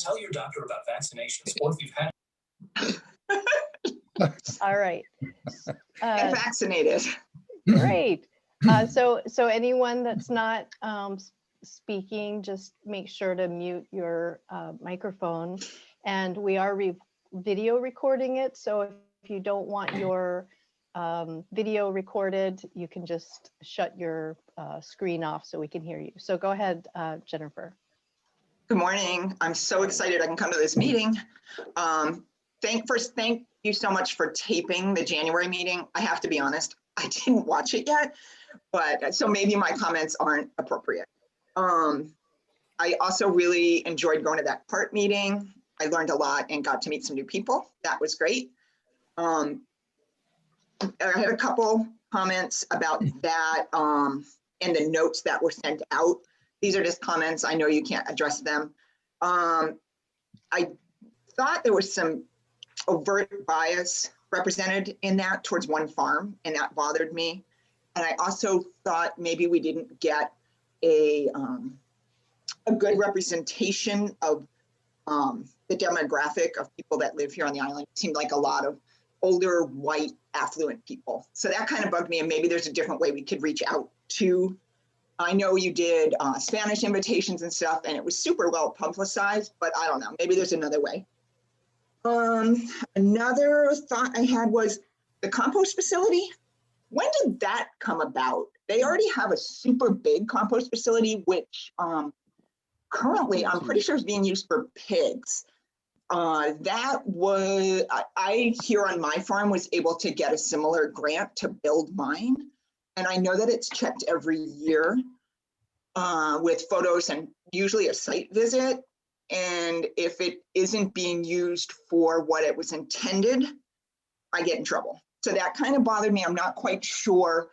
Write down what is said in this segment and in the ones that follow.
tell your doctor about vaccinations or if you've had. All right. Get vaccinated. Great. So anyone that's not speaking, just make sure to mute your microphone. And we are video recording it. So if you don't want your video recorded, you can just shut your screen off so we can hear you. So go ahead, Jennifer. Good morning. I'm so excited I can come to this meeting. Thank you so much for taping the January meeting. I have to be honest, I didn't watch it yet, but so maybe my comments aren't appropriate. I also really enjoyed going to that CART meeting. I learned a lot and got to meet some new people. That was great. I had a couple comments about that and the notes that were sent out. These are just comments. I know you can't address them. I thought there was some overt bias represented in that towards one farm, and that bothered me. And I also thought maybe we didn't get a good representation of the demographic of people that live here on the island. It seemed like a lot of older, white, affluent people. So that kind of bugged me, and maybe there's a different way we could reach out to. I know you did Spanish invitations and stuff, and it was super well publicized, but I don't know, maybe there's another way. Another thought I had was the compost facility. When did that come about? They already have a super big compost facility, which currently I'm pretty sure is being used for pigs. That was, I here on my farm was able to get a similar grant to build mine. And I know that it's checked every year with photos and usually a site visit. And if it isn't being used for what it was intended, I get in trouble. So that kind of bothered me. I'm not quite sure,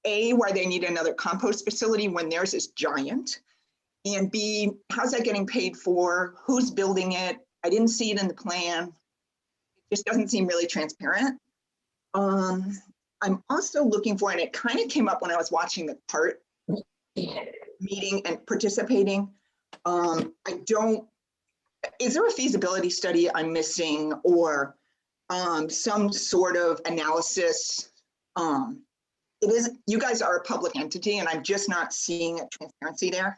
A, why they need another compost facility when theirs is giant, and B, how's that getting paid for? Who's building it? I didn't see it in the plan. It just doesn't seem really transparent. I'm also looking for, and it kind of came up when I was watching the CART meeting and participating. Is there a feasibility study I'm missing, or some sort of analysis? You guys are a public entity, and I'm just not seeing a transparency there.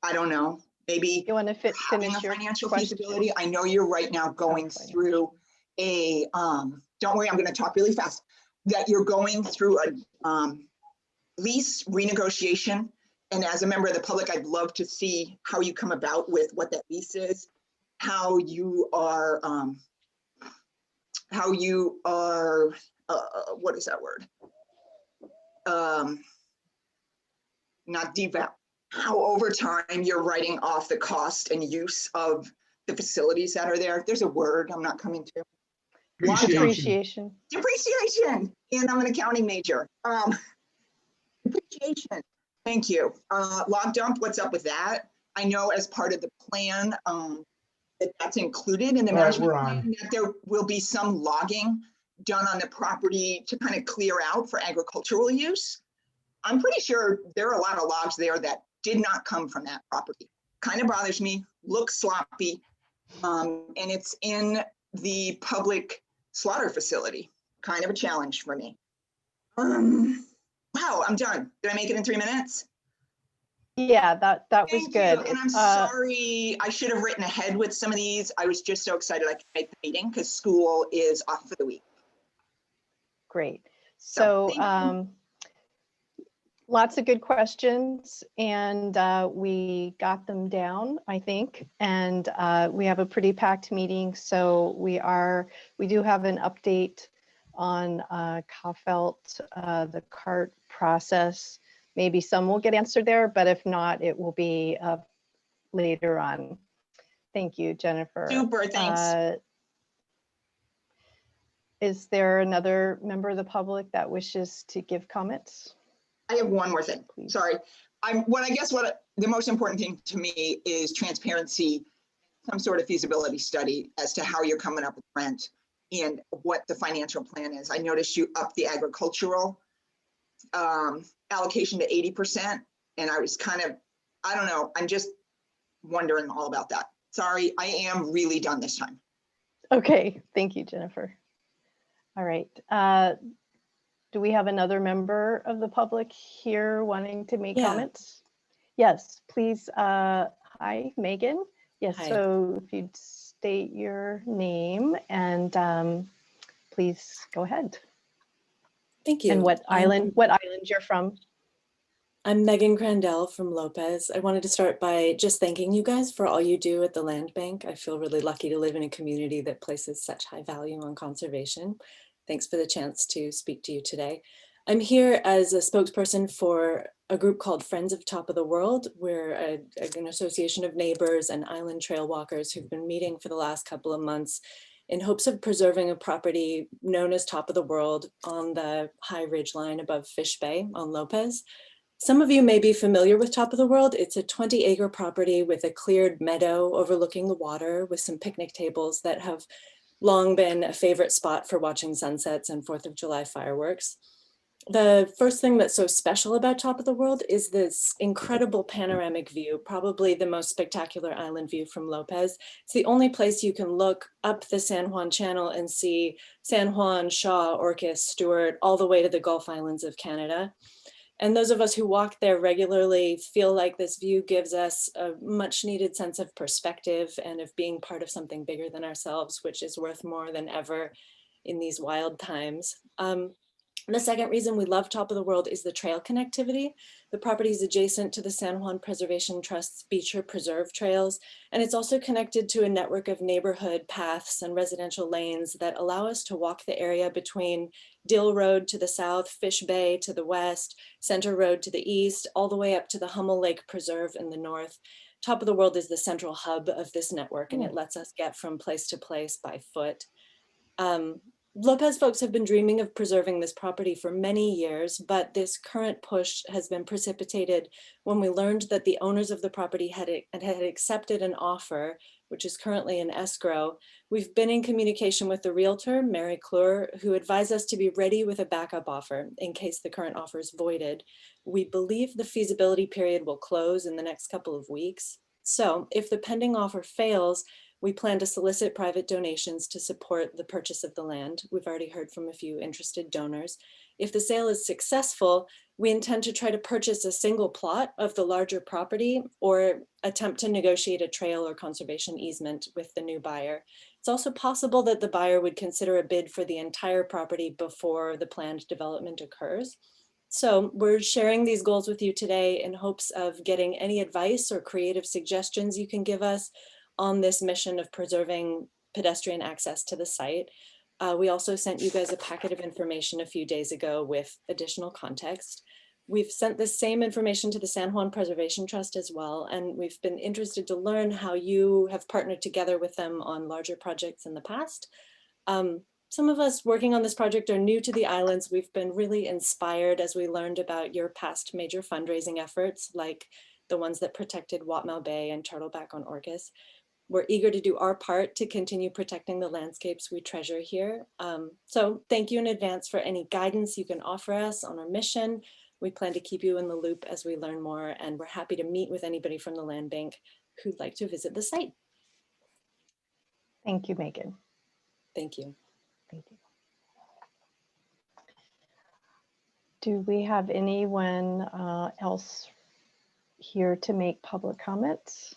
I don't know. Maybe you want to finish your financial question? Feasibility. I know you're right now going through a. Don't worry, I'm going to talk really fast. That you're going through a lease renegotiation. And as a member of the public, I'd love to see how you come about with what that lease is, how you are, what is that word? Not devout. How over time you're writing off the cost and use of the facilities that are there. There's a word I'm not coming to. Depreciation. Depreciation. And I'm an accounting major. Depreciation. Thank you. Log dump, what's up with that? I know as part of the plan that's included in the management plan that there will be some logging done on the property to kind of clear out for agricultural use. I'm pretty sure there are a lot of logs there that did not come from that property. Kind of bothers me, looks sloppy, and it's in the public slaughter facility. Kind of a challenge for me. Wow, I'm done. Did I make it in 3 minutes? Yeah, that was good. And I'm sorry, I should have written ahead with some of these. I was just so excited I could make the meeting because school is off for the week. Great. So lots of good questions, and we got them down, I think, and we have a pretty packed meeting. So we do have an update on Kaufelt, the CART process. Maybe some will get answered there, but if not, it will be later on. Thank you, Jennifer. Super, thanks. Is there another member of the public that wishes to give comments? I have one more thing. Please. Sorry. What the most important thing to me is transparency, some sort of feasibility study as to how you're coming up with rent and what the financial plan is. I noticed you upped the agricultural allocation to 80%, and I was kind of, I don't know, I'm just wondering all about that. Sorry, I am really done this time. Okay, thank you, Jennifer. All right. Do we have another member of the public here wanting to make Yeah. comments? Yes, please. Hi, Megan. Yes, Hi. so if you'd state your name and please go ahead. Thank you. And what island you're from? I'm Megan Crandell from Lopez. I wanted to start by just thanking you guys for all you do at the Land Bank. I feel really lucky to live in a community that places such high value on conservation. Thanks for the chance to speak to you today. I'm here as a spokesperson for a group called Friends of Top of the World. We're an association of neighbors and island trail walkers who've been meeting for the last couple of months in hopes of preserving a property known as Top of the World on the high ridge line above Fish Bay on Lopez. Some of you may be familiar with Top of the World. It's a 20-acre property with a cleared meadow overlooking the water with some picnic tables that have long been a favorite spot for watching sunsets and 4th of July fireworks. The first thing that's so special about Top of the World is this incredible panoramic view, probably the most spectacular island view from Lopez. It's the only place you can look up the San Juan Channel and see San Juan, Shaw, Orcas, Stewart, all the way to the Gulf Islands of Canada. And those of us who walk there regularly feel like this view gives us a much needed sense of perspective and of being part of something bigger than ourselves, which is worth more than ever in these wild times. The second reason we love Top of the World is the trail connectivity. The property is adjacent to the San Juan Preservation Trust's Beecher Preserve trails, and it's also connected to a network of neighborhood paths and residential lanes that allow us to walk the area between Dill Road to the south, Fish Bay to the west, Center Road to the east, all the way up to the Hummel Lake Preserve in the north. Top of the World is the central hub of this network, and it lets us get from place to place by foot. Lopez folks have been dreaming of preserving this property for many years, but this current push has been precipitated when we learned that the owners of the property had accepted an offer, which is currently in escrow. We've been in communication with the realtor, Mary Clure, who advised us to be ready with a backup offer in case the current offer is voided. We believe the feasibility period will close in the next couple of weeks. So if the pending offer fails, we plan to solicit private donations to support the purchase of the land. We've already heard from a few interested donors. If the sale is successful, we intend to try to purchase a single plot of the larger property or attempt to negotiate a trail or conservation easement with the new buyer. It's also possible that the buyer would consider a bid for the entire property before the planned development occurs. So we're sharing these goals with you today in hopes of getting any advice or creative suggestions you can give us on this mission of preserving pedestrian access to the site. We also sent you guys a packet of information a few days ago with additional context. We've sent the same information to the San Juan Preservation Trust as well, and we've been interested to learn how you have partnered together with them on larger projects in the past. Some of us working on this project are new to the islands. We've been really inspired as we learned about your past major fundraising efforts, like the ones that protected Watmau Bay and Turtleback on Orcas. We're eager to do our part to continue protecting the landscapes we treasure here. So thank you in advance for any guidance you can offer us on our mission. We plan to keep you in the loop as we learn more, and we're happy to meet with anybody from the Land Bank who'd like to visit the site. Thank you, Megan. Thank you. Thank you. Do we have anyone else here to make public comments?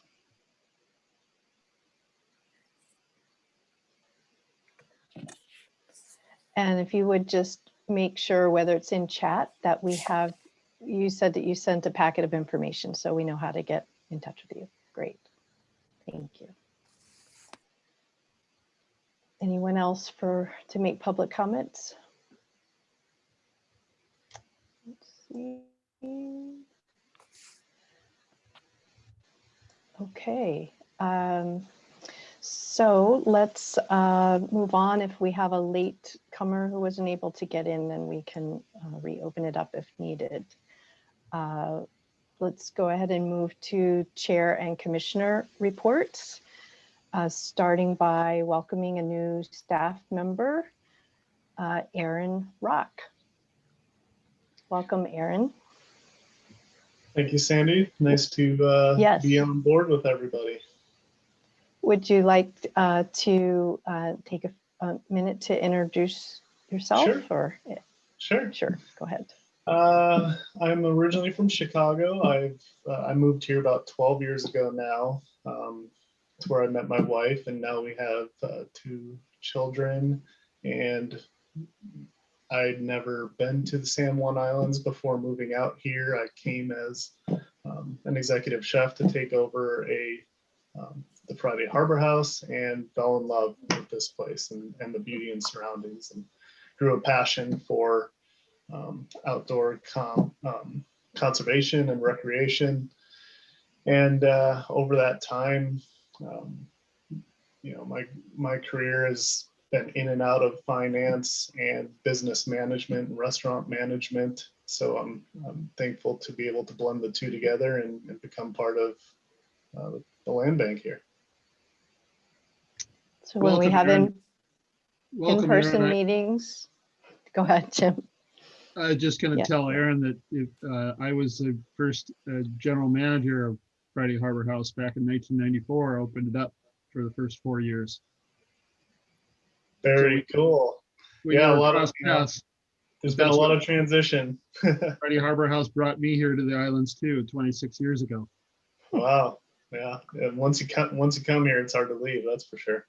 And if you would just make sure, whether it's in chat, that we have, you said that you sent a packet of information, so we know how to get in touch with you. Great. Thank you. Anyone else to make public comments? Let's see. Okay. So let's move on. If we have a late comer who wasn't able to get in, then we can reopen it up if needed. Let's go ahead and move to chair and commissioner reports, starting by welcoming a new staff member, Aaron Rock. Welcome, Aaron. Thank you, Sandy. Nice to Yes. be on board with everybody. would you like to take a minute to introduce yourself? Sure. Or Sure. sure, go ahead. I'm originally from Chicago. I moved here about 12 years ago now. It's where I met my wife, and now we have 2 children. And I'd never been to the San Juan Islands before moving out here. I came as an executive chef to take over the Friday Harbor House, and fell in love with this place and the beauty and surroundings, and grew a passion for outdoor conservation and recreation. And over that time, my career has been in and out of finance and business management and restaurant management. So I'm thankful to be able to blend the two together and become part of the land bank here. So when we have Welcome, in-person Aaron. meetings, go ahead, Jim. I was just going to Yeah. tell Aaron that if I was the first general manager of Friday Harbor House back in 1994, I opened it up for the first 4 years. Very cool. We Yeah, never a lot of, crossed paths. there's been a lot of transition. Friday Harbor House brought me here to the islands too 26 years ago. Wow. Yeah. And once you come here, it's hard to leave. That's for sure.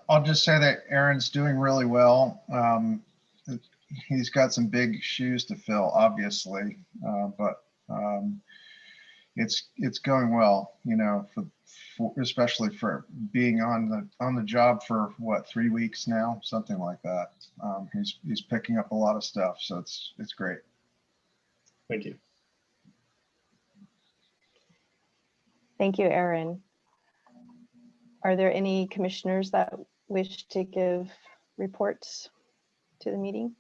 I'll just say that Aaron's doing really well. He's got some big shoes to fill, obviously, but it's going well. Especially for being on the job for what, 3 weeks now, something like that. He's picking up a lot of stuff, so it's great. Thank you. Thank you, Aaron. Are there any commissioners that wish to give reports to the meeting?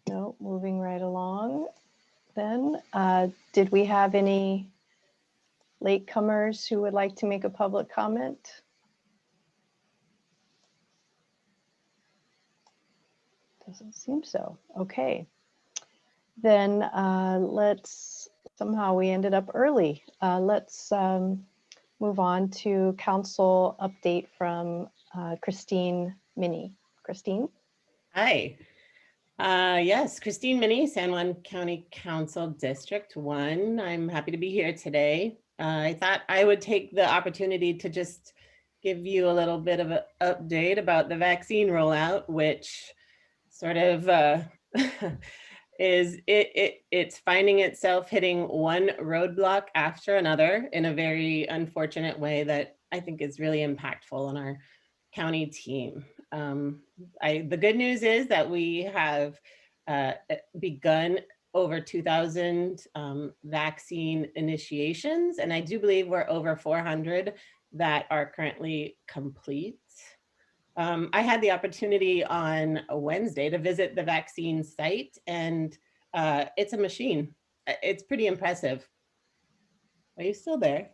No, moving right along then. Did we have any latecomers who would like to make a public comment? Doesn't seem so. Okay. Then somehow we ended up early. Let's move on to council update from Christine Minnie. Christine? Hi. Yes, Christine Minnie, San Juan County Council District 1. I'm happy to be here today. I thought I would take the opportunity to just give you a little bit of an update about the vaccine rollout, which sort of it's finding itself hitting one roadblock after another in a very unfortunate way that I think is really impactful on our county team. The good news is that we have begun over 2,000 vaccine initiations, and I do believe we're over 400 that are currently complete. I had the opportunity on a Wednesday to visit the vaccine site, and it's a machine. It's pretty impressive. Are you still there?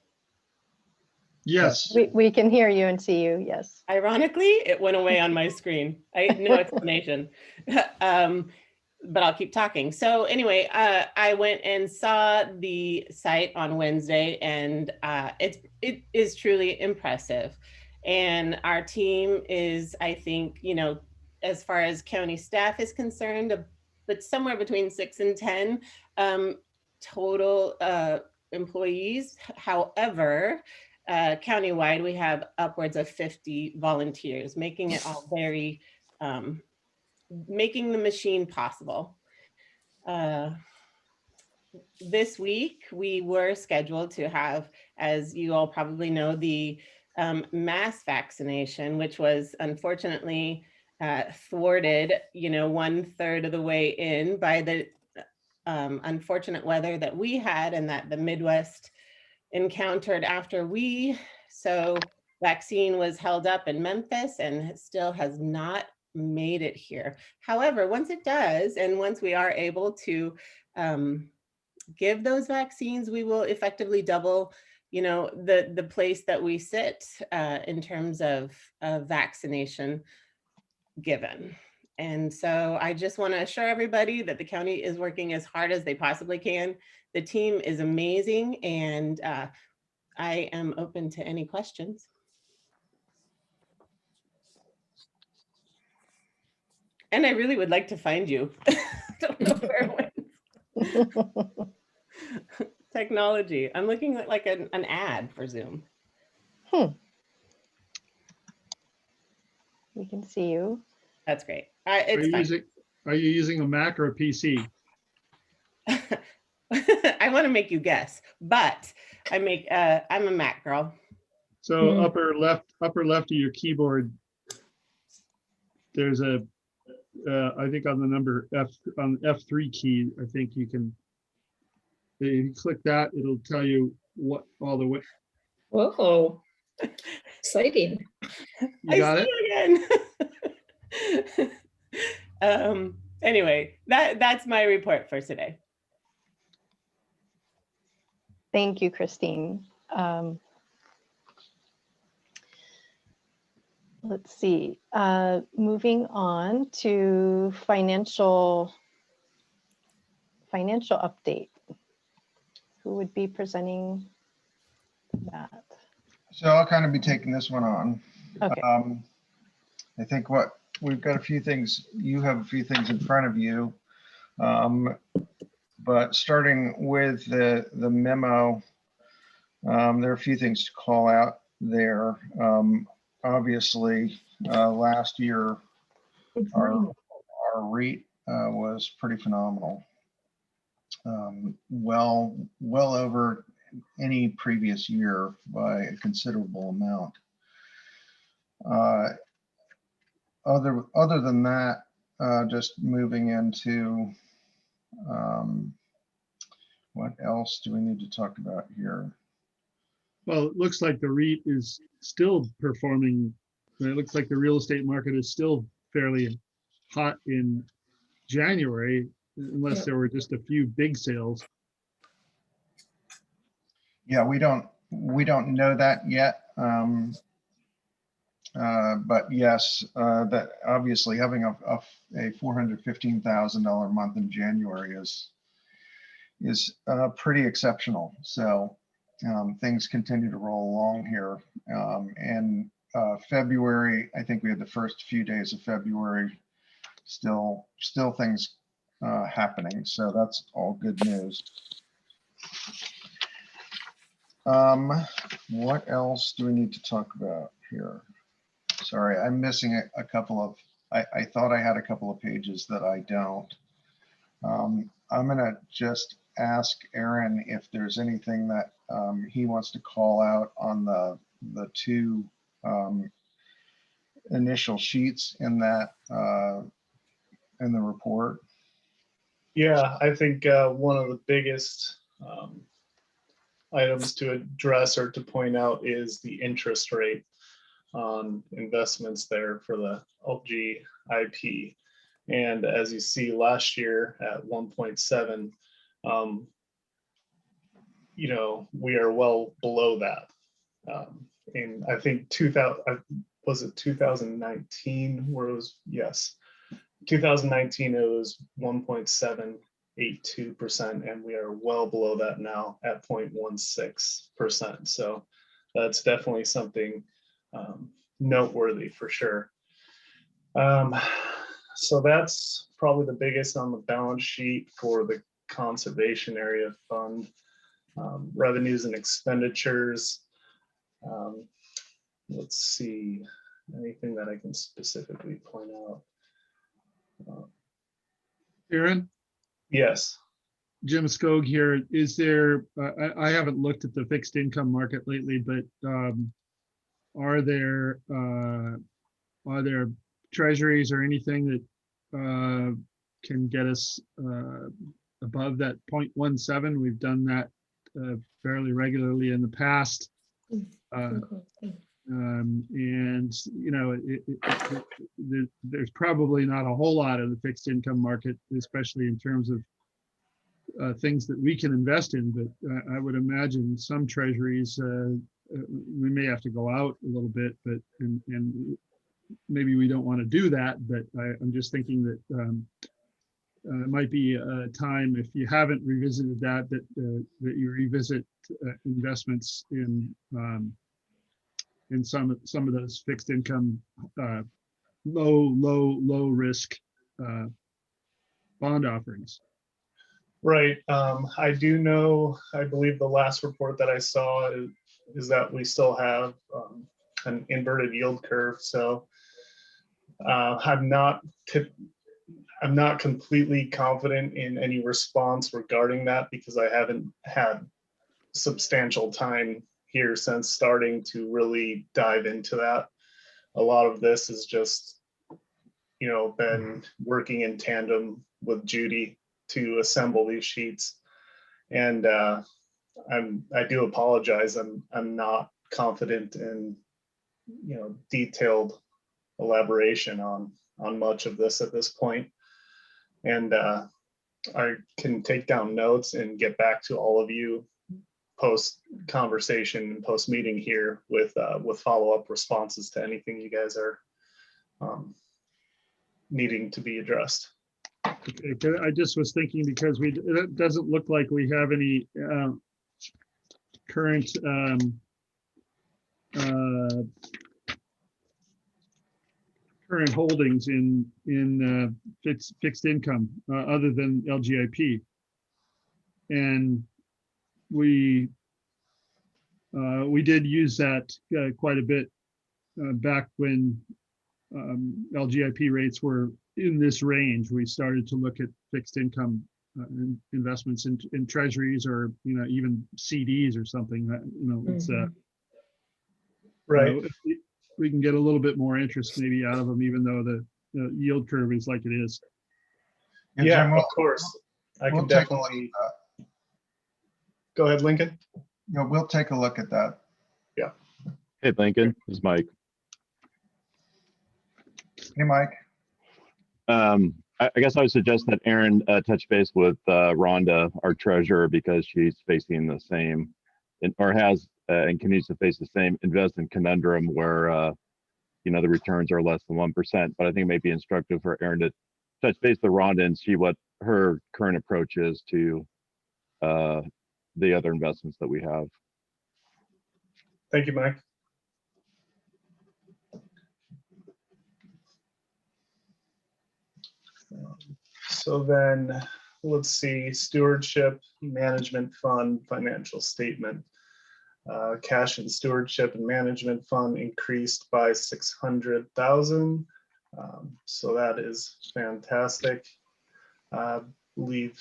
Yes. We can hear you and see you, yes. Ironically, it went away on my screen. No explanation. But I'll keep talking. So anyway, I went and saw the site on Wednesday, and it is truly impressive. And our team is, I think, as far as county staff is concerned, but somewhere between 6 and 10 total employees. However, countywide, we have upwards of 50 volunteers, making it all very, making the machine possible. This week, we were scheduled to have, as you all probably know, the mass vaccination, which was unfortunately thwarted, 1/3 of the way in by the unfortunate weather that we had and that the Midwest encountered after so vaccine was held up in Memphis and still has not made it here. However, once it does, and once we are able to give those vaccines, we will effectively double the place that we sit in terms of vaccination given. And so I just want to assure everybody that the county is working as hard as they possibly can. The team is amazing, and I am open to any questions. And I really would like to find you. Don't know where it went. Technology. I'm looking at like an ad for Zoom. We can see you. That's great. Are It's you fine. using a Mac or a PC? I want to make you guess, but I'm a Mac girl. So upper left of your keyboard, there's a I think on the number F, on F3 key, I think you can, if you click that, it'll tell you what all the way. Whoa, exciting. You got it? See again. Anyway, that's my report for today. Thank you, Christine. Let's see, moving on to financial update. Who would be presenting that? So I'll kind of be taking this one on. Okay. I think we've got a few things, you have a few things in front of you. But starting with the memo, there are a few things to call out there. Obviously, last year, our rate was pretty phenomenal. Well over any previous year by a considerable amount. Other than that, just moving into what else do we need to talk about here? Well, it looks like the REIT is still performing. It looks like the real estate market is still fairly hot in January, unless there were just a few big sales. Yeah, we don't know that yet. But yes, that obviously having a $415,000 month in January is pretty exceptional. So things continue to roll along here. And February, I think we had the first few days of February, still things happening. So that's all good news. What else do we need to talk about here? Sorry, I'm missing a couple of, I thought I had a couple of pages that I don't. I'm gonna just ask Aaron if there's anything that he wants to call out on the two initial sheets in that in the report. Yeah, I think one of the biggest items to address or to point out is the interest rate on investments there for the LG IP. And as you see last year at 1.7, you know, we are well below that. And I think 2019 where it was, yes, 2019 it was 1.782%, and we are well below that now at 0.16%. So that's definitely something noteworthy for sure. So that's probably the biggest on the balance sheet for the conservation area fund. Revenues and expenditures. Let's see, anything that I can specifically point out. Aaron? Yes. Jim Skog here. Is there, I haven't looked at the fixed income market lately, but are there treasuries or anything that can get us above that 0.17? We've done that fairly regularly in the past. And you know, there's probably not a whole lot in the fixed income market, especially in terms of things that we can invest in, but I would imagine some treasuries, we may have to go out a little bit, but and maybe we don't want to do that, but I'm just thinking that it might be a time, if you haven't revisited that you revisit investments in some of those fixed income, low risk bond offerings. Right. I do know, I believe the last report that I saw is that we still have an inverted yield curve. So I'm not completely confident in any response regarding that because I haven't had substantial time here since starting to really dive into that. A lot of this is just, been working in tandem with Judy to assemble these sheets. And I do apologize. I'm not confident in, detailed elaboration on much of this at this point. And I can take down notes and get back to all of you post conversation and post meeting here with follow-up responses to anything you guys are needing to be addressed. Okay, I just was thinking because it doesn't look like we have any current current holdings in fixed income other than LGIP, and we did use that quite a bit back when LGIP rates were in this range. We started to look at fixed income investments in treasuries or even CDs or something. It's Right. We can get a little bit more interest maybe out of them, even though the yield curve is like it is. Yeah, Jim, of course. I can definitely go ahead, Lincoln. We'll take a look at that. Yeah. Hey, Lincoln, this is Mike. Hey, Mike. I guess I would suggest that Aaron touch base with Rhonda, our treasurer, because she's facing the same, or has and continues to face the same investment conundrum where the returns are less than 1%. But I think it may be instructive for Aaron to touch base with Rhonda and see what her current approach is to the other investments that we have. Thank you, Mike. So then let's see, stewardship management fund financial statement. Cash and stewardship and management fund increased by 600,000. So that is fantastic. I believe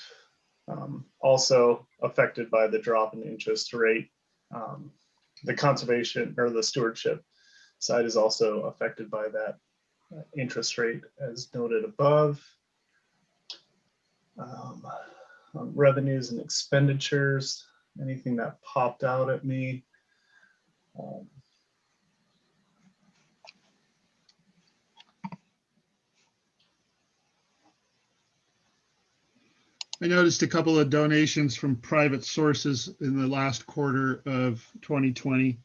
also affected by the drop in interest rate. The conservation or the stewardship side is also affected by that interest rate as noted above. Revenues and expenditures, anything that popped out at me. I noticed a couple of donations from private sources in the last quarter of 2020.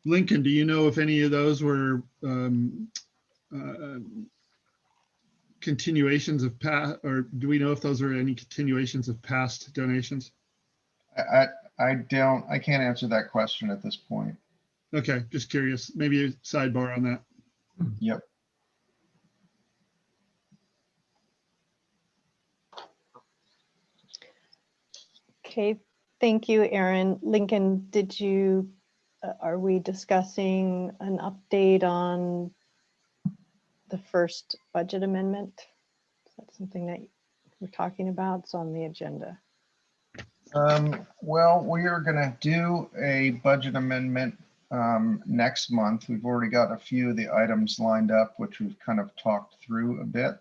Lincoln, do you know if any of those were continuations of past, or do we know if those are any continuations of past donations? I can't answer that question at this point. Okay, just curious. Maybe a sidebar on that. Yep. Okay, thank you, Aaron. Lincoln, are we discussing an update on the first budget amendment? Is that something that we're talking about? It's on the agenda. Well, we are going to do a budget amendment next month. We've already got a few of the items lined up, which we've kind of talked through a bit.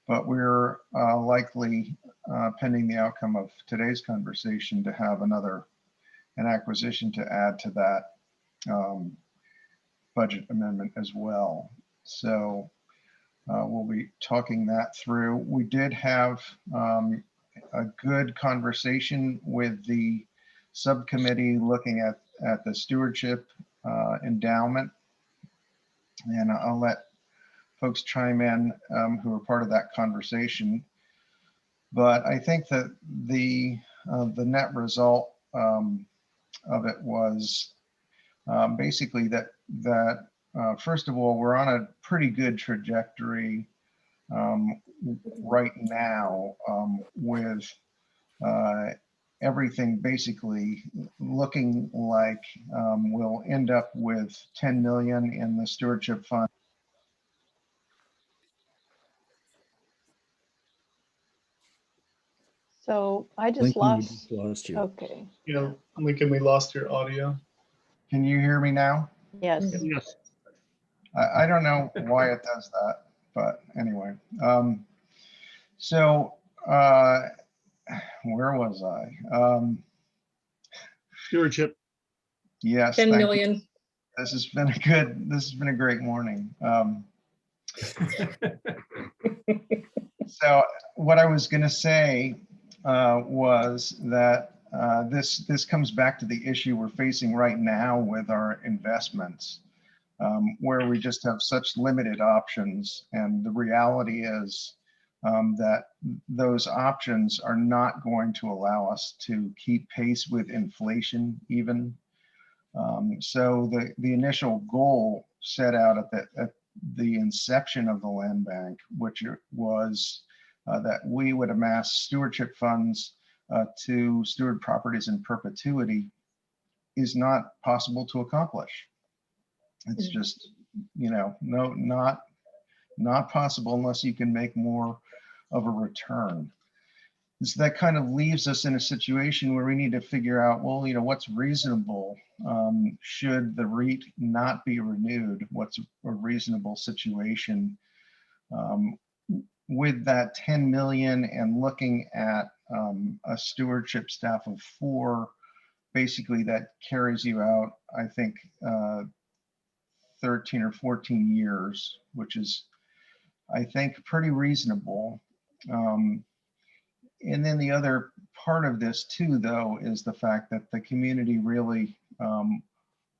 But we're likely, pending the outcome of today's conversation, to have an acquisition to add to that budget amendment as well. So we'll be talking that through. We did have a good conversation with the subcommittee looking at the stewardship endowment. And I'll let folks chime in who are part of that conversation. But I think that the net result of it was basically that first of all, we're on a pretty good trajectory right now with everything basically looking like we'll end up with 10 million in the stewardship fund. So I just Lost you. okay, You know, Lincoln, we lost your audio. Can you hear me now? yes. Yes. I don't know why it does that, but anyway. So where was I? Stewardship. Yes. 10 thank you. million. This has been a great morning. So what I was going to say was that this comes back to the issue we're facing right now with our investments, where we just have such limited options. And the reality is that those options are not going to allow us to keep pace with inflation even. So the initial goal set out at the inception of the land bank, which was that we would amass stewardship funds to steward properties in perpetuity, is not possible to accomplish. It's just, you know, not possible unless you can make more of a return. So that kind of leaves us in a situation where we need to figure out, well, you know, what's reasonable? Should the REIT not be renewed? What's a reasonable situation? With that 10 million and looking at a stewardship staff of 4, basically that carries you out, I think, 13 or 14 years, which is, I think, pretty reasonable. And then the other part of this too, though, is the fact that the community really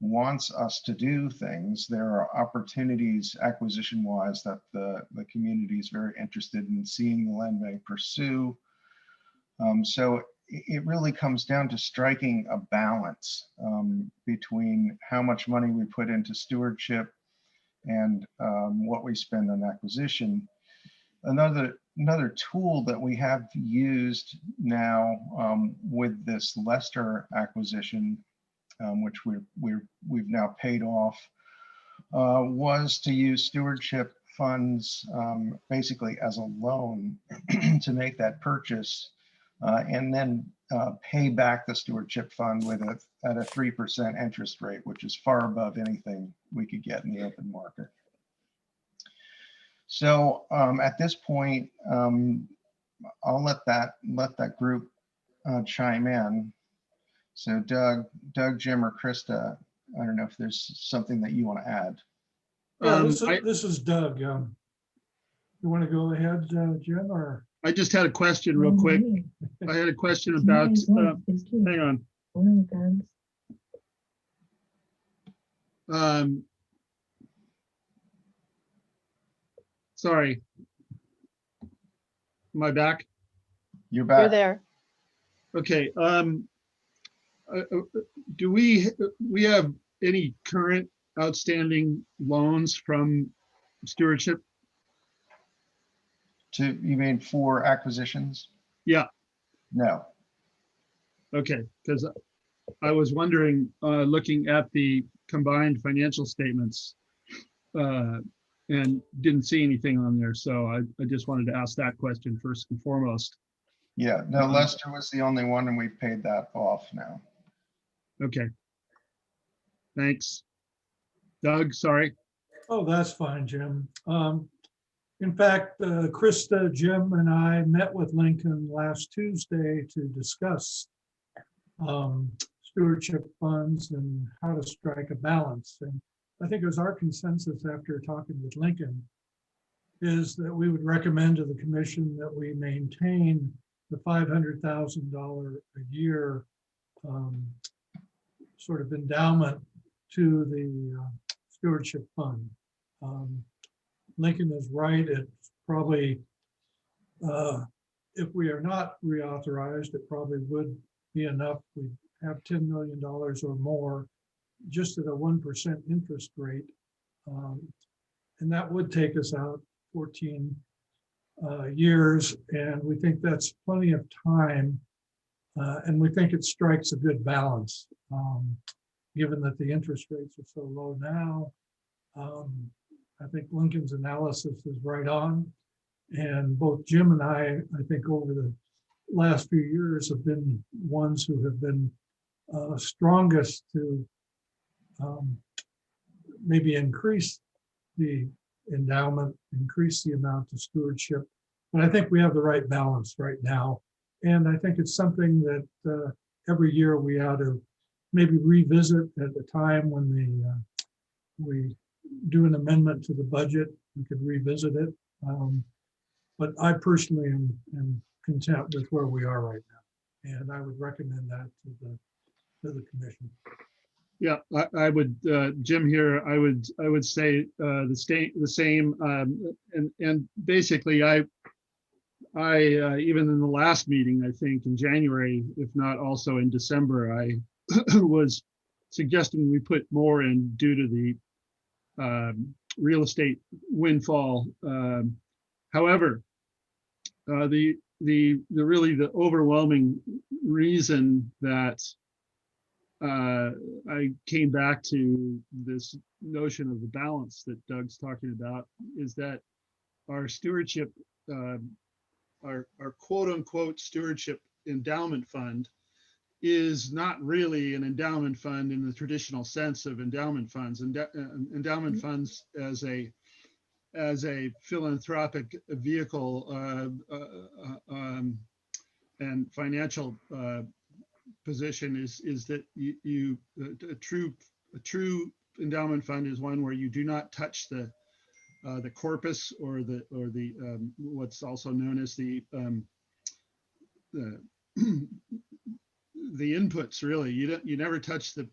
wants us to do things. There are opportunities acquisition-wise that the community is very interested in seeing the land bank pursue. So it really comes down to striking a balance between how much money we put into stewardship and what we spend on acquisition. Another tool that we have used now with this Leicester acquisition, which we've now paid off, was to use stewardship funds basically as a loan to make that purchase, and then pay back the stewardship fund with at a 3% interest rate, which is far above anything we could get in the open market. So at this point, I'll let that group chime in. So Doug, Jim, or Krista, I don't know if there's something that you want to add. Yeah, this is Doug. You want to go ahead, Jim, or? I just had a question real quick. I had a question about, hang on. Sorry. Am I back? You're back. You're there. Okay. Do we have any current outstanding loans from stewardship? You mean for acquisitions? Yeah. No. Okay, because I was wondering, looking at the combined financial statements, and didn't see anything on there. So I just wanted to ask that question first and foremost. Yeah, no, Leicester was the only one and we paid that off now. Okay. Thanks. Doug, sorry. Oh, that's fine, Jim. In fact, Krista, Jim, and I met with Lincoln last Tuesday to discuss stewardship funds and how to strike a balance. And I think it was our consensus after talking with Lincoln is that we would recommend to the commission that we maintain the $500,000 a year sort of endowment to the stewardship fund. Lincoln is right. It's probably, if we are not reauthorized, it probably would be enough. We have $10 million or more just at a 1% interest rate. And that would take us out 14 years. And we think that's plenty of time. And we think it strikes a good balance, given that the interest rates are so low now. I think Lincoln's analysis is right on. And both Jim and I think over the last few years have been ones who have been strongest to maybe increase the endowment, increase the amount of stewardship. But I think we have the right balance right now. And I think it's something that every year we ought to maybe revisit at the time when we do an amendment to the budget. We could revisit it. But I personally am content with where we are right now. And I would recommend that to the commission. Yeah, I would, Jim here, I would say the same. And basically, I even in the last meeting, I think in January, if not also in December, I was suggesting we put more in due to the real estate windfall. However, the really the overwhelming reason that I came back to this notion of the balance that Doug's talking about is that our stewardship, our quote unquote stewardship endowment fund is not really an endowment fund in the traditional sense of endowment funds. Endowment funds as a philanthropic vehicle and financial position is that a true endowment fund is one where you do not touch the corpus or the what's also known as the inputs. Really, you never touch the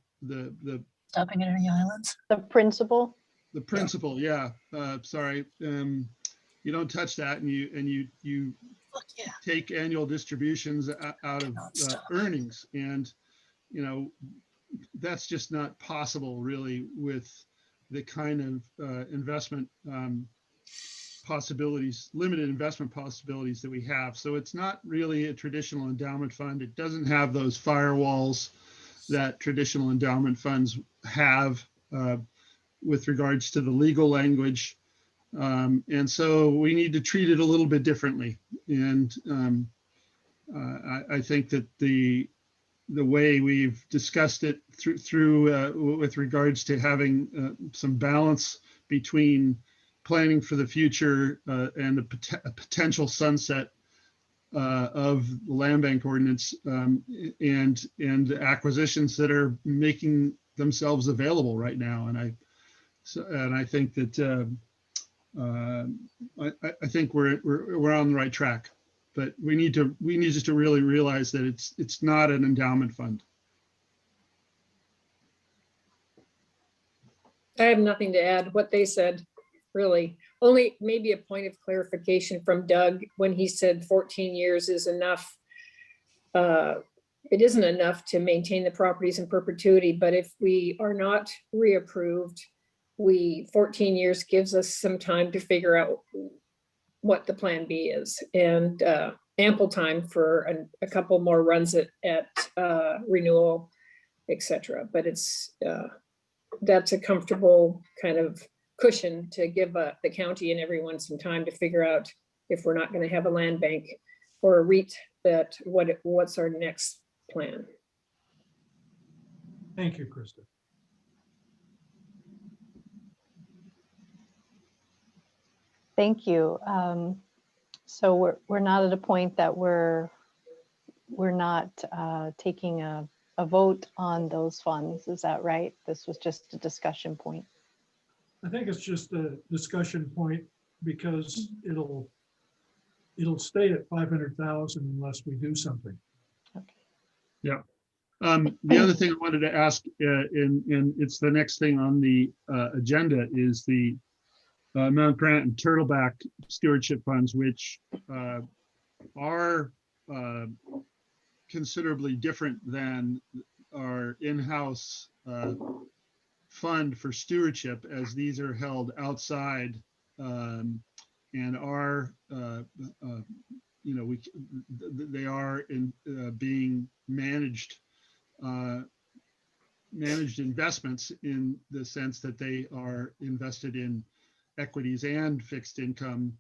Stopping at any islands? The principal. The principal, yeah. Sorry, you don't touch that, and you take annual distributions out of earnings, and that's just not possible really with the kind of investment possibilities, limited investment possibilities that we have. So it's not really a traditional endowment fund. It doesn't have those firewalls that traditional endowment funds have with regards to the legal language. And so we need to treat it a little bit differently. And I think that the way we've discussed it through with regards to having some balance between planning for the future and a potential sunset of the land bank ordinance and acquisitions that are making themselves available right now. And I think that I think we're on the right track, but we need just to really realize that it's not an endowment fund. I have nothing to add. What they said, really. Only maybe a point of clarification from Doug when he said 14 years is enough. It isn't enough to maintain the properties in perpetuity, but if we are not reapproved, 14 years gives us some time to figure out what the plan B is, and ample time for a couple more runs at renewal, etc. But that's a comfortable kind of cushion to give the county and everyone some time to figure out if we're not going to have a land bank or a REIT, that what's our next plan. Thank you, Krista. Thank you. So we're not at a point that we're not taking a vote on those funds. Is that right? This was just a discussion point. I think it's just a discussion point because it'll it'll stay at 500,000 unless we do something. The other thing I wanted to ask, and it's the next thing on the agenda, is the Mount Grant and Turtleback stewardship funds, which are considerably different than our in-house fund for stewardship, as these are held outside and are, they are being managed investments, in the sense that they are invested in equities and fixed income.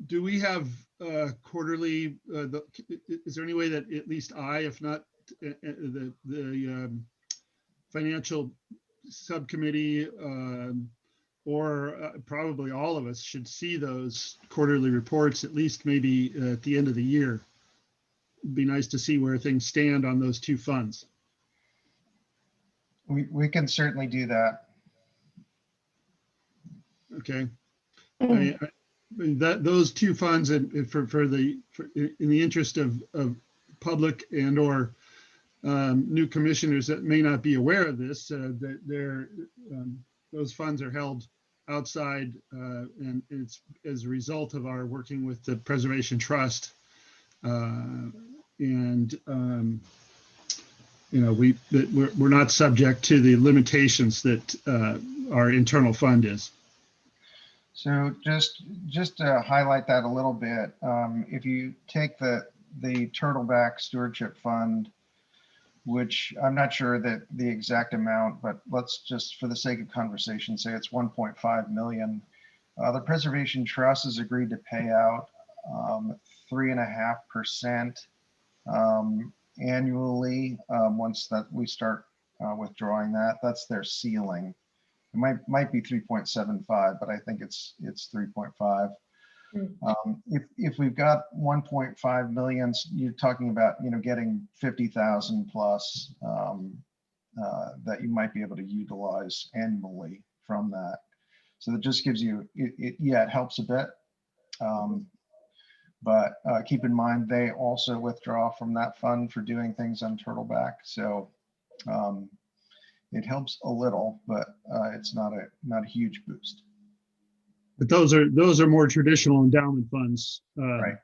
Do we have quarterly, is there any way that at least I, if not the financial subcommittee, or probably all of us, should see those quarterly reports, at least maybe at the end of the year? It'd be nice to see where things stand on those two funds. We can certainly do that. Okay. I mean, those two funds, and in the interest of public and or new commissioners that may not be aware of this, that those funds are held outside, and it's as a result of our working with the Preservation Trust. We're not subject to the limitations that our internal fund is. So just to highlight that a little bit, if you take the Turtleback Stewardship Fund, which I'm not sure that the exact amount, but let's just, for the sake of conversation, say it's 1.5 million. The Preservation Trust has agreed to pay out 3.5% annually once that we start withdrawing that. That's their ceiling. It might be 3.75, but I think it's 3.5. If we've got 1.5 million, you're talking about getting 50,000 plus that you might be able to utilize annually from that. So that just gives you it helps a bit. But keep in mind, they also withdraw from that fund for doing things on Turtleback. So it helps a little, but it's not a huge boost. But those are more traditional endowment funds. Right.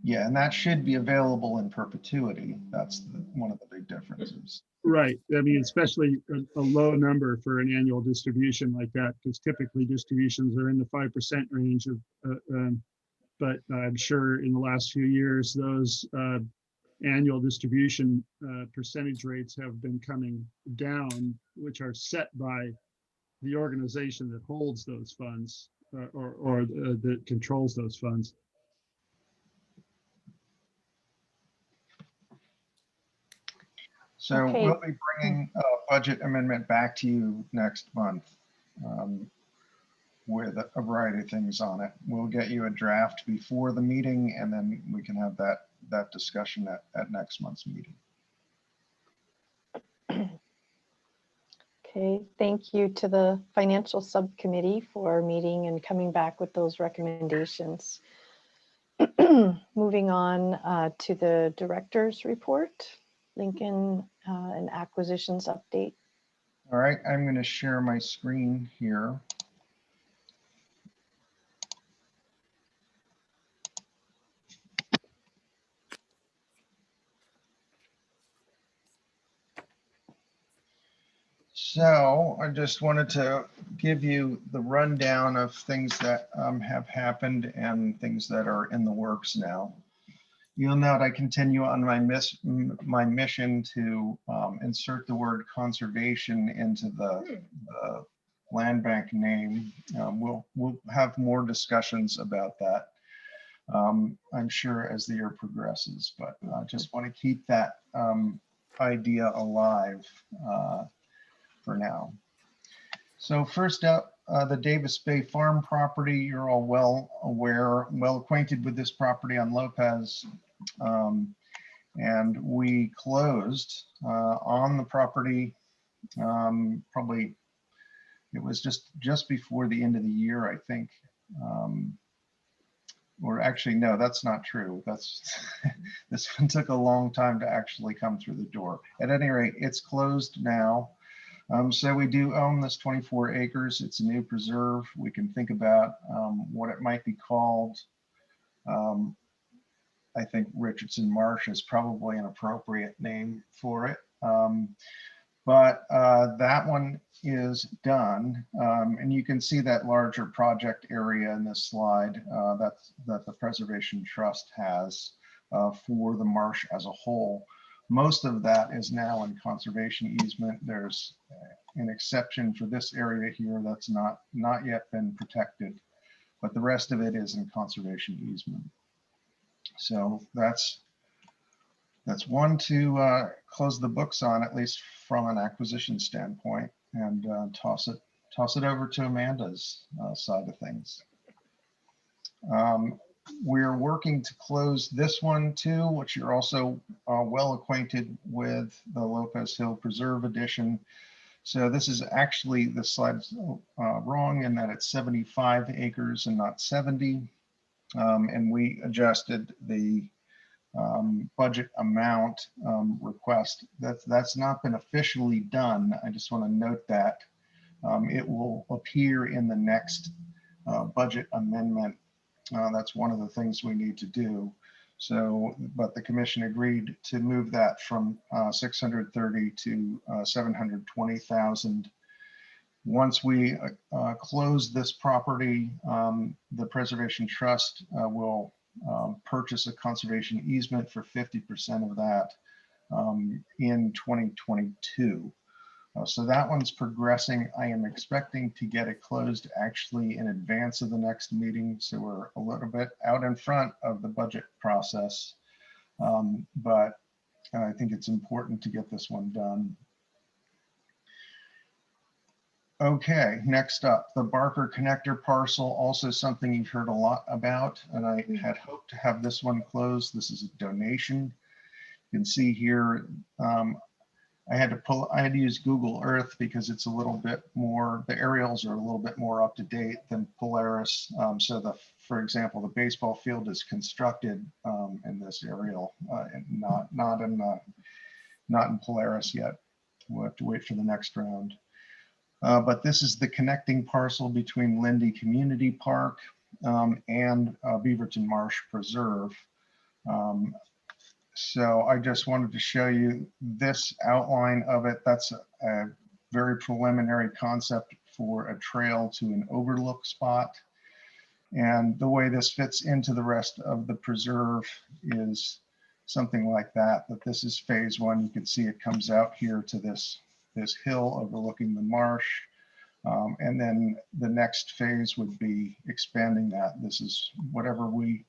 Yeah, and that should be available in perpetuity. That's one of the big differences. Right. I mean, especially a low number for an annual distribution like that, because typically distributions are in the 5% range but I'm sure in the last few years, those annual distribution percentage rates have been coming down, which are set by the organization that holds those funds or that controls those funds. So we'll be bringing a budget amendment back to you next month with a variety of things on it. We'll get you a draft before the meeting, and then we can have that discussion at next month's meeting. Okay, thank you to the Financial Subcommittee for meeting and coming back with those recommendations. Moving on to the Director's Report, Lincoln and Acquisitions Update. All right, I'm going to share my screen here. So I just wanted to give you the rundown of things that have happened and things that are in the works now. You'll note I continue on my mission to insert the word conservation into the land bank name. We'll have more discussions about that, I'm sure, as the year progresses, but I just want to keep that idea alive for now. So first up, the Davis Bay Farm property. You're all well acquainted with this property on Lopez. And we closed on the property probably, it was just before the end of the year, I think. or actually, no, that's not true. That's this one took a long time to actually come through the door. At any rate, it's closed now. So we do own this 24 acres. It's a new preserve. We can think about what it might be called. I think Richardson Marsh is probably an appropriate name for it. But that one is done. And you can see that larger project area in this slide that the Preservation Trust has for the marsh as a whole. Most of that is now in conservation easement. There's an exception for this area here that's not yet been protected, but the rest of it is in conservation easement. So that's one to close the books on, at least from an acquisition standpoint, and toss it over to Amanda's side of things. We're working to close this one too, which you're also well acquainted with, the Lopez Hill Preserve Edition. So this is actually, the slide's wrong in that it's 75 acres and not 70. And we adjusted the budget amount request. That's not been officially done. I just want to note that it will appear in the next budget amendment. That's one of the things we need to do. So, but the commission agreed to move that from 630 to 720,000. Once we close this property, the Preservation Trust will purchase a conservation easement for 50% of that in 2022. So that one's progressing. I am expecting to get it closed actually in advance of the next meeting. So we're a little bit out in front of the budget process. But I think it's important to get this one done. Okay, next up, the Barker Connector parcel, also something you've heard a lot about, and I had hoped to have this one closed. This is a donation. You can see here, I had to use Google Earth because it's a little bit more, the aerials are a little bit more up to date than Polaris. So for example, the baseball field is constructed in this aerial, and not in Polaris yet. We'll have to wait for the next round. But this is the connecting parcel between Lindy Community Park and Beaverton Marsh Preserve. So I just wanted to show you this outline of it. That's a very preliminary concept for a trail to an overlook spot. And the way this fits into the rest of the preserve is something like that, that this is phase one. You can see it comes out here to this hill overlooking the marsh. And then the next phase would be expanding that. This is whatever we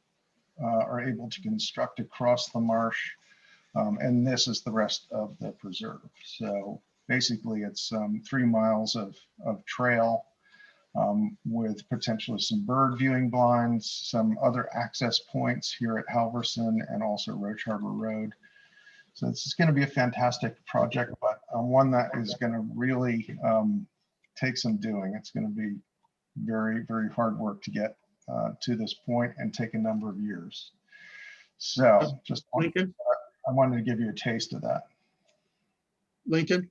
are able to construct across the marsh. And this is the rest of the preserve. So basically it's 3 miles of trail with potentially some bird viewing blinds, some other access points here at Halverson and also Roach Harbor Road. So this is going to be a fantastic project, but one that is going to really take some doing. It's going to be very, very hard work to get to this point and take a number of years. So just I wanted to give you a taste of that. Lincoln?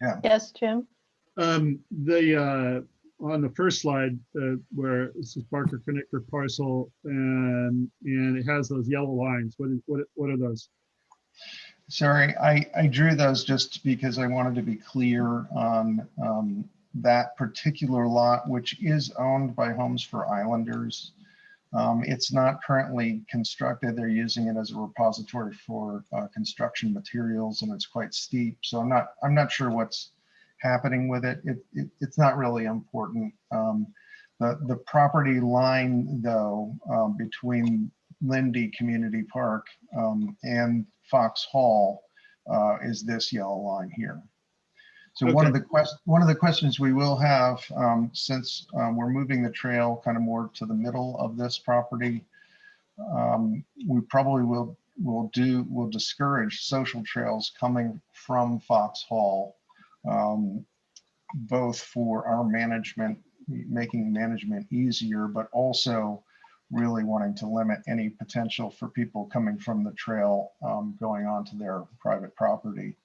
Yeah. Yes, Jim? On the first slide where this is Barker Connector parcel and it has those yellow lines, what are those? Sorry, I drew those just because I wanted to be clear on that particular lot, which is owned by Homes for Islanders. It's not currently constructed. They're using it as a repository for construction materials, and it's quite steep. So I'm not sure what's happening with it. It's not really important. The property line, though, between Lindy Community Park and Fox Hall is this yellow line here. So okay. one of the questions we will have, since we're moving the trail kind of more to the middle of this property, we probably will discourage social trails coming from Fox Hall, both for our management making management easier, but also really wanting to limit any potential for people coming from the trail going onto their private property.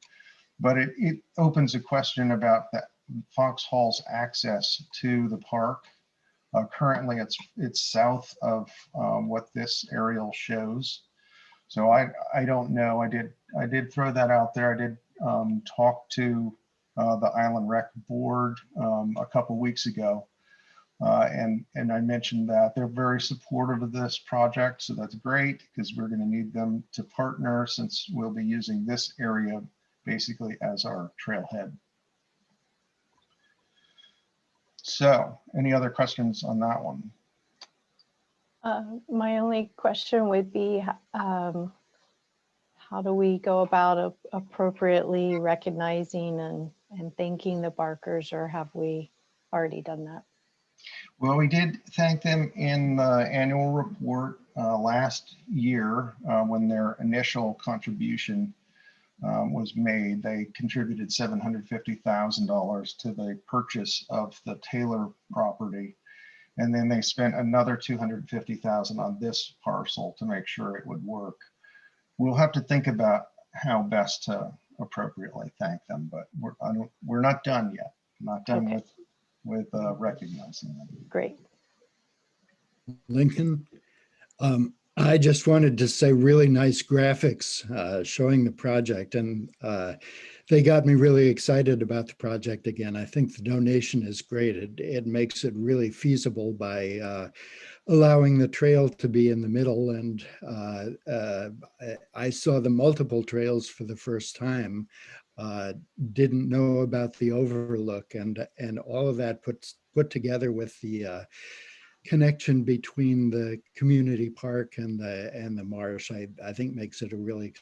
But it opens a question about that Foxhall's access to the park. Currently, it's south of what this aerial shows. So I don't know. I did throw that out there. I did talk to the Island Rec Board a couple weeks ago. And I mentioned that they're very supportive of this project. So that's great because we're going to need them to partner since we'll be using this area basically as our trailhead. So any other questions on that one? My only question would be, how do we go about appropriately recognizing and thanking the Barkers, or have we already done that? Well, we did thank them in the annual report last year when their initial contribution was made. They contributed $750,000 to the purchase of the Taylor property. And then they spent another $250,000 on this parcel to make sure it would work. We'll have to think about how best to appropriately thank them, but we're not done yet. Not done Okay. with recognizing them. Great. Lincoln, I just wanted to say really nice graphics showing the project, and they got me really excited about the project again. I think the donation is great. It makes it really feasible by allowing the trail to be in the middle. And I saw the multiple trails for the first time, didn't know about the overlook, and all of that put together with the connection between the community park and the marsh, I think makes it a really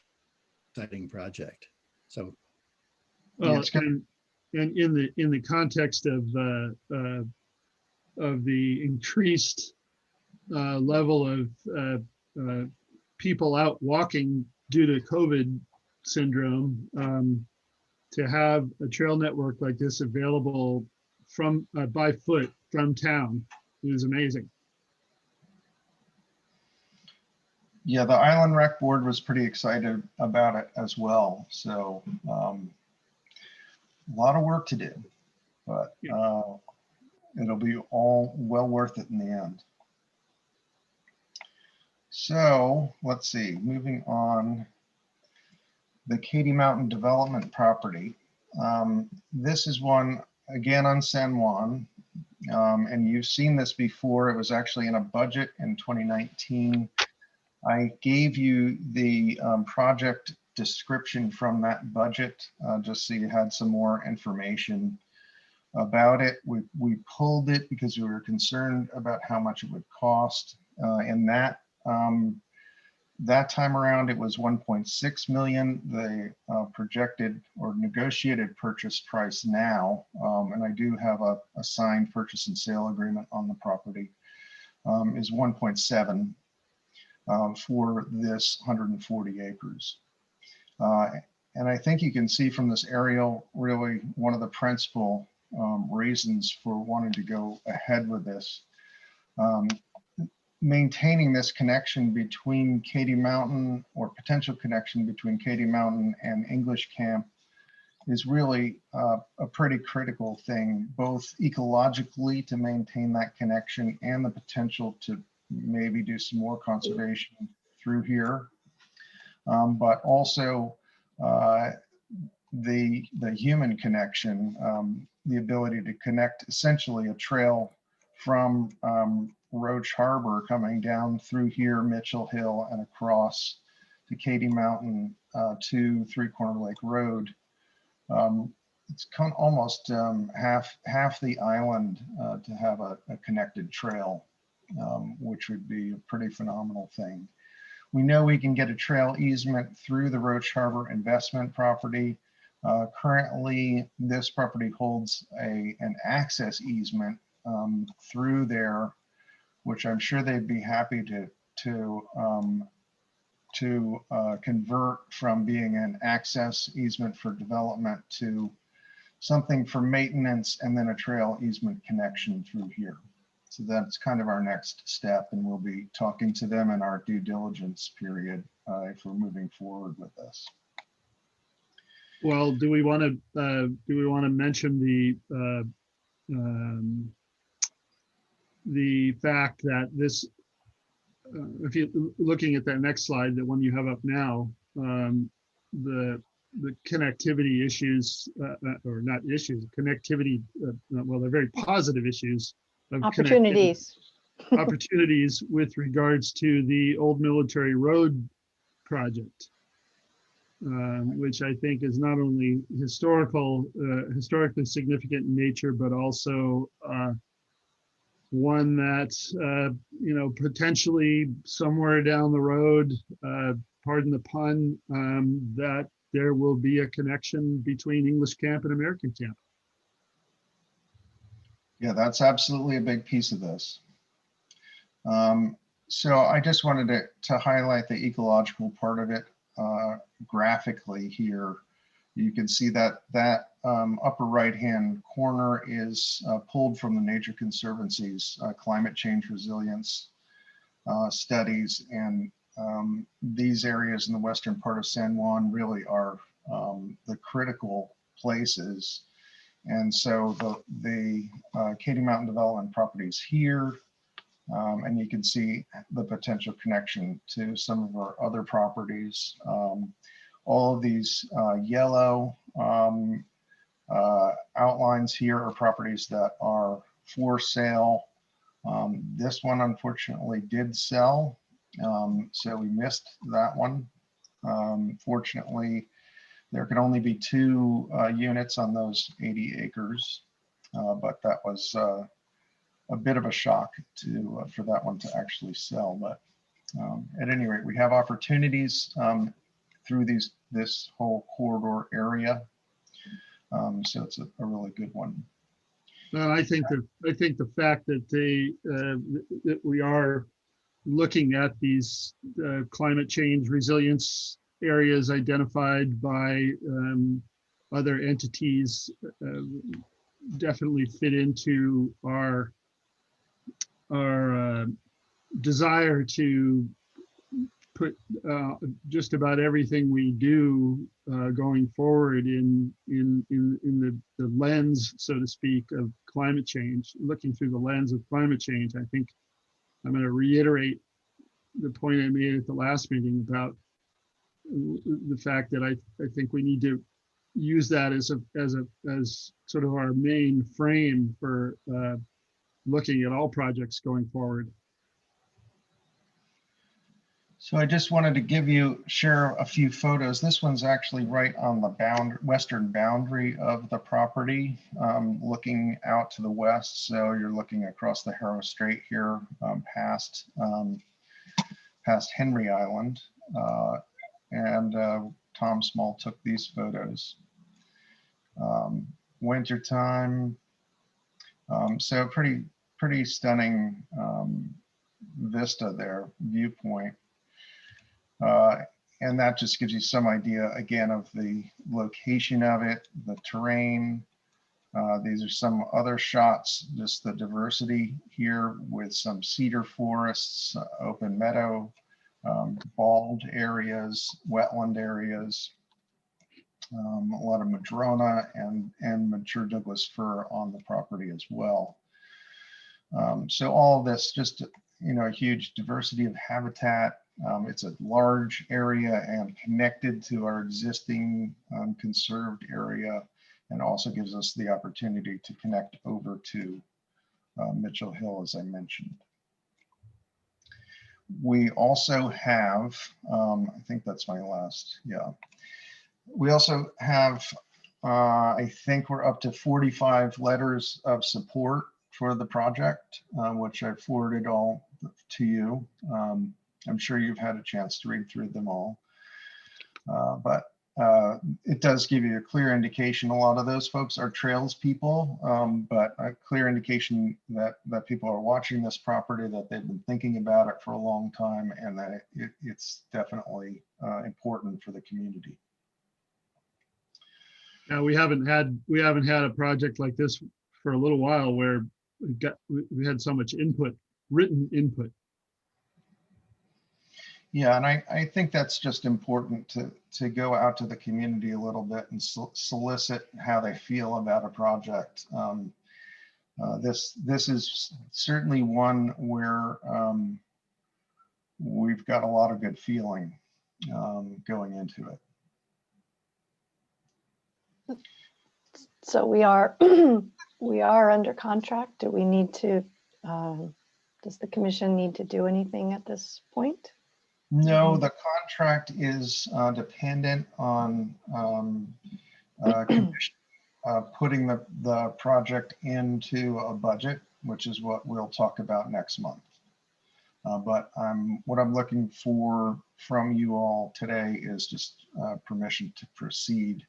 exciting project. So, Well, it's good. and in the context of the increased level of people out walking due to COVID syndrome, to have a trail network like this available from by foot from town is amazing. Yeah, the Island Rec Board was pretty excited about it as well. So a lot of work to do, but it'll be all well worth it in the end. So let's see, moving on. The Katy Mountain Development property. This is one, again, on San Juan. And you've seen this before. It was actually in a budget in 2019. I gave you the project description from that budget, just so you had some more information about it. We pulled it because we were concerned about how much it would cost. And that time around, it was 1.6 million. The projected or negotiated purchase price now, and I do have a signed purchase and sale agreement on the property, is 1.7 for this 140 acres. And I think you can see from this aerial, really one of the principal reasons for wanting to go ahead with this. Maintaining this connection between Katy Mountain, or potential connection between Katy Mountain and English Camp, is really a pretty critical thing, both ecologically to maintain that connection and the potential to maybe do some more conservation through here, but also the human connection, the ability to connect essentially a trail from Roach Harbor coming down through here, Mitchell Hill, and across to Katy Mountain to Three Corner Lake Road. It's almost half the island to have a connected trail, which would be a pretty phenomenal thing. We know we can get a trail easement through the Roach Harbor investment property. Currently, this property holds an access easement through there, which I'm sure they'd be happy to convert from being an access easement for development to something for maintenance and then a trail easement connection through here. So that's kind of our next step, and we'll be talking to them in our due diligence period if we're moving forward with this. Well, do we want to mention the fact that this, if you're looking at that next slide, the one you have up now, the connectivity issues, or not issues, connectivity, well, they're very positive issues of Opportunities. opportunities with regards to the old military road project, which I think is not only historically significant in nature, but also one that, potentially somewhere down the road, pardon the pun, that there will be a connection between English Camp and American Camp. Yeah, that's absolutely a big piece of this. So I just wanted to highlight the ecological part of it graphically here. You can see that upper right-hand corner is pulled from the Nature Conservancy's climate change resilience studies. And these areas in the western part of San Juan really are the critical places. And so the Katy Mountain Development properties here, and you can see the potential connection to some of our other properties. All of these yellow outlines here are properties that are for sale. This one unfortunately did sell, so we missed that one. Fortunately, there could only be 2 units on those 80 acres, but that was a bit of a shock for that one to actually sell. But at any rate, we have opportunities through this whole corridor area, so it's a really good one. Well, I think the fact that that we are looking at these climate change resilience areas identified by other entities definitely fit into our desire to put just about everything we do going forward in the lens, so to speak, of climate change, looking through the lens of climate change. I think I'm going to reiterate the point I made at the last meeting about the fact that I think we need to use that as sort of our main frame for looking at all projects going forward. So I just wanted to share a few photos. This one's actually right on the western boundary of the property, looking out to the west. So you're looking across the Harrow Strait here, past Henry Island. And Tom Small took these photos. Wintertime, so pretty stunning vista there, viewpoint. And that just gives you some idea, again, of the location of it, the terrain. These are some other shots, just the diversity here with some cedar forests, open meadow, bald areas, wetland areas, a lot of madrona and mature Douglas fir on the property as well. So all of this, just, a huge diversity of habitat. It's a large area and connected to our existing conserved area, and also gives us the opportunity to connect over to Mitchell Hill, as I mentioned. We also have, I think that's my last, yeah. We also have, I think we're up to 45 letters of support for the project, which I forwarded all to you. I'm sure you've had a chance to read through them all, but it does give you a clear indication. A lot of those folks are trails people, but a clear indication that people are watching this property, that they've been thinking about it for a long time, and that it's definitely important for the community. Yeah, we haven't had a project like this for a little while where we had so much input, written input. Yeah, and I think that's just important to go out to the community a little bit and solicit how they feel about a project. This is certainly one where we've got a lot of good feeling going into it. So we are we are under contract. Do we need to? Does the commission need to do anything at this point? No, the contract is dependent on commission putting the project into a budget, which is what we'll talk about next month. But what I'm looking for from you all today is just permission to proceed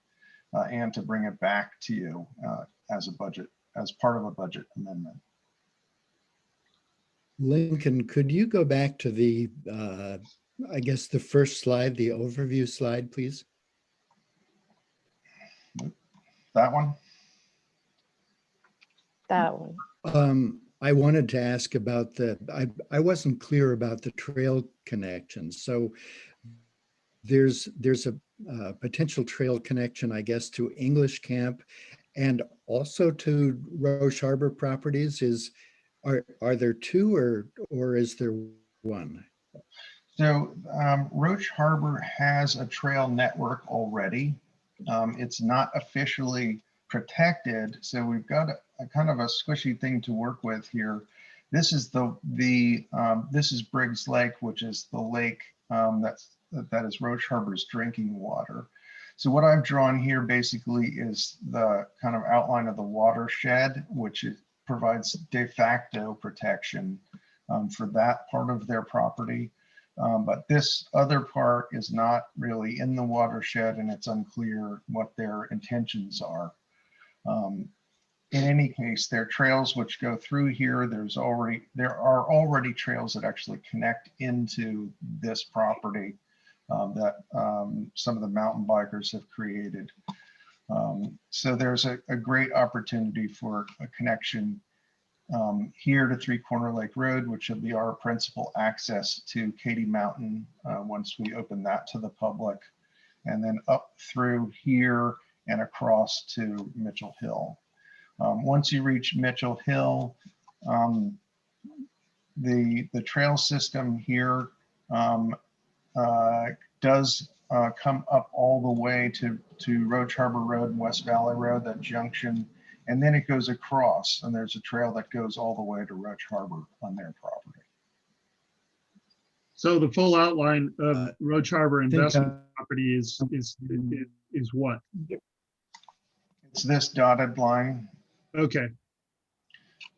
and to bring it back to you as part of a budget amendment. Lincoln, could you go back to the, I guess, the first slide, the overview slide, please? That one? That one. I wanted to ask about I wasn't clear about the trail connections. So there's a potential trail connection, I guess, to English Camp and also to Roche Harbor properties. Are there two or is there one? So Roche Harbor has a trail network already. It's not officially protected, so we've got a kind of a squishy thing to work with here. This is this is Briggs Lake, which is the lake that is Roche Harbor's drinking water. So what I've drawn here basically is the kind of outline of the watershed, which provides de facto protection for that part of their property. But this other part is not really in the watershed, and it's unclear what their intentions are. In any case, there are trails which go through here. There are already trails that actually connect into this property that some of the mountain bikers have created. So there's a great opportunity for a connection here to Three Corner Lake Road, which will be our principal access to Katy Mountain once we open that to the public, and then up through here and across to Mitchell Hill. Once you reach Mitchell Hill, the trail system here does come up all the way to Roche Harbor Road and West Valley Road, that junction, and then it goes across, and there's a trail that goes all the way to Roche Harbor on their property. So the full outline of Roche Harbor investment property is what? It's this dotted line. Okay.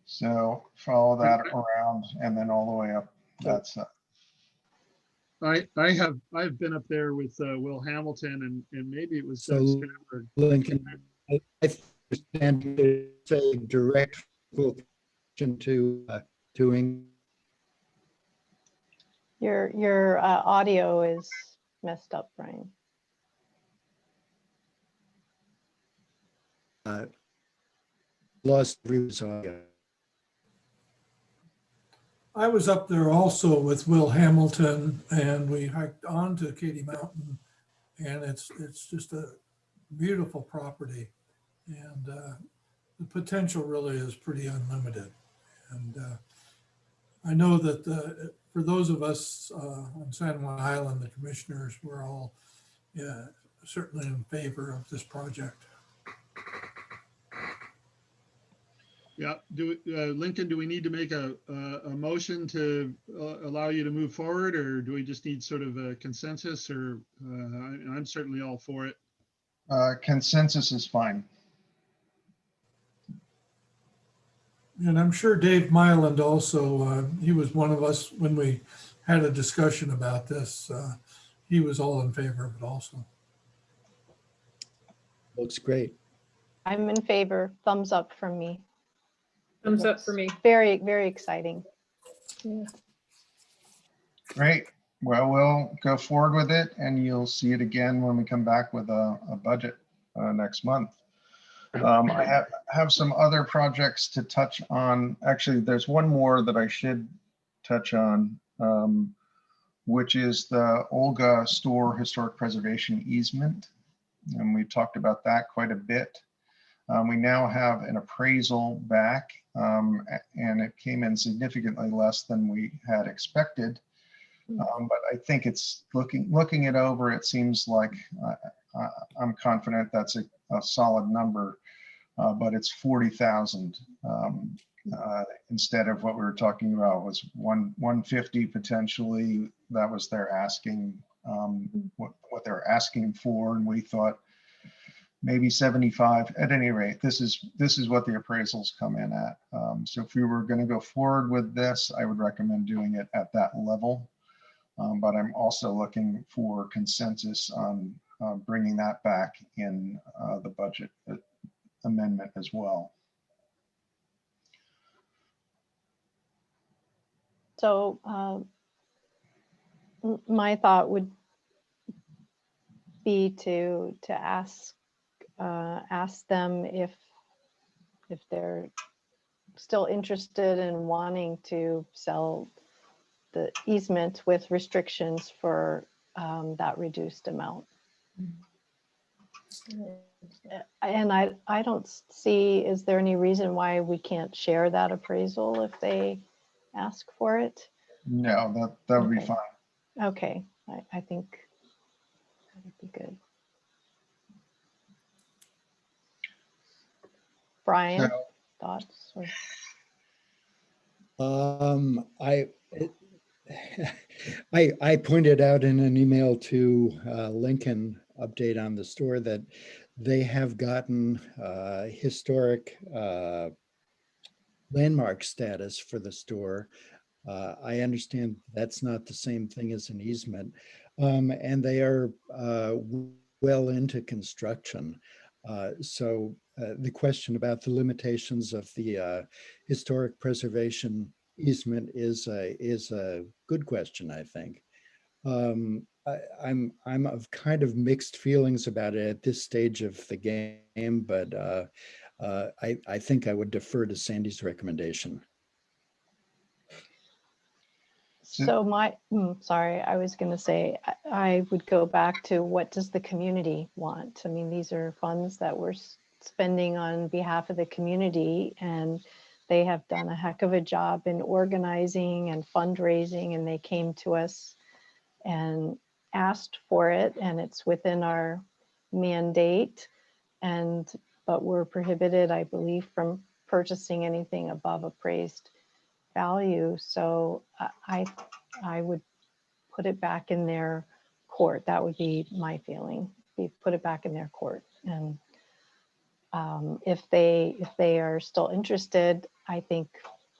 So follow that around and then all the way up. That's I've been up there with Will Hamilton and maybe it was So Stanford. Lincoln, I understand it's a direct connection to England. Your audio is messed up, Brian. Lost everyone's audio. I was up there also with Will Hamilton, and we hiked on to Katy Mountain, and it's just a beautiful property, and the potential really is pretty unlimited. And I know that for those of us on San Juan Island, the commissioners, were all certainly in favor of this project. Yeah, Lincoln, do we need to make a motion to allow you to move forward, or do we just need sort of a consensus? Or I'm certainly all for it. consensus is fine. And I'm sure Dave Myland also, he was one of us when we had a discussion about this. He was all in favor of it also. Looks great. I'm in favor. Thumbs up from me. Thumbs up for me. Very, very exciting. Yeah. Great. Well, we'll go forward with it and you'll see it again when we come back with a budget next month. I have some other projects to touch on. Actually, there's one more that I should touch on, which is the Olga Store Historic Preservation Easement. And we talked about that quite a bit. We now have an appraisal back, and it came in significantly less than we had expected. But I think it's looking it over, it seems like I'm confident that's a solid number, but it's 40,000 instead of what we were talking about was 150 potentially. That was their asking, what they're asking for, and we thought maybe 75. At any rate, this is what the appraisals come in at. So if we were going to go forward with this, I would recommend doing it at that level. But I'm also looking for consensus on bringing that back in the budget amendment as well. So my thought would be to ask them if they're still interested in wanting to sell the easement with restrictions for that reduced amount. And I don't see, is there any reason why we can't share that appraisal if they ask for it? No, that would be Okay. fine. Okay, I think that would be good. Brian, So, thoughts? Or? I pointed out in an email to Lincoln update on the store that they have gotten historic landmark status for the store. I understand that's not the same thing as an easement, and they are well into construction. So the question about the limitations of the historic preservation easement is a good question, I think. I'm of kind of mixed feelings about it at this stage of the game, but I think I would defer to Sandy's recommendation. So sorry, I was going to say, I would go back to what does the community want? I mean, these are funds that we're spending on behalf of the community, and they have done a heck of a job in organizing and fundraising, and they came to us and asked for it, and it's within our mandate. But we're prohibited, I believe, from purchasing anything above appraised value. So I would put it back in their court. That would be my feeling. Put it back in their court. And if they are still interested, I think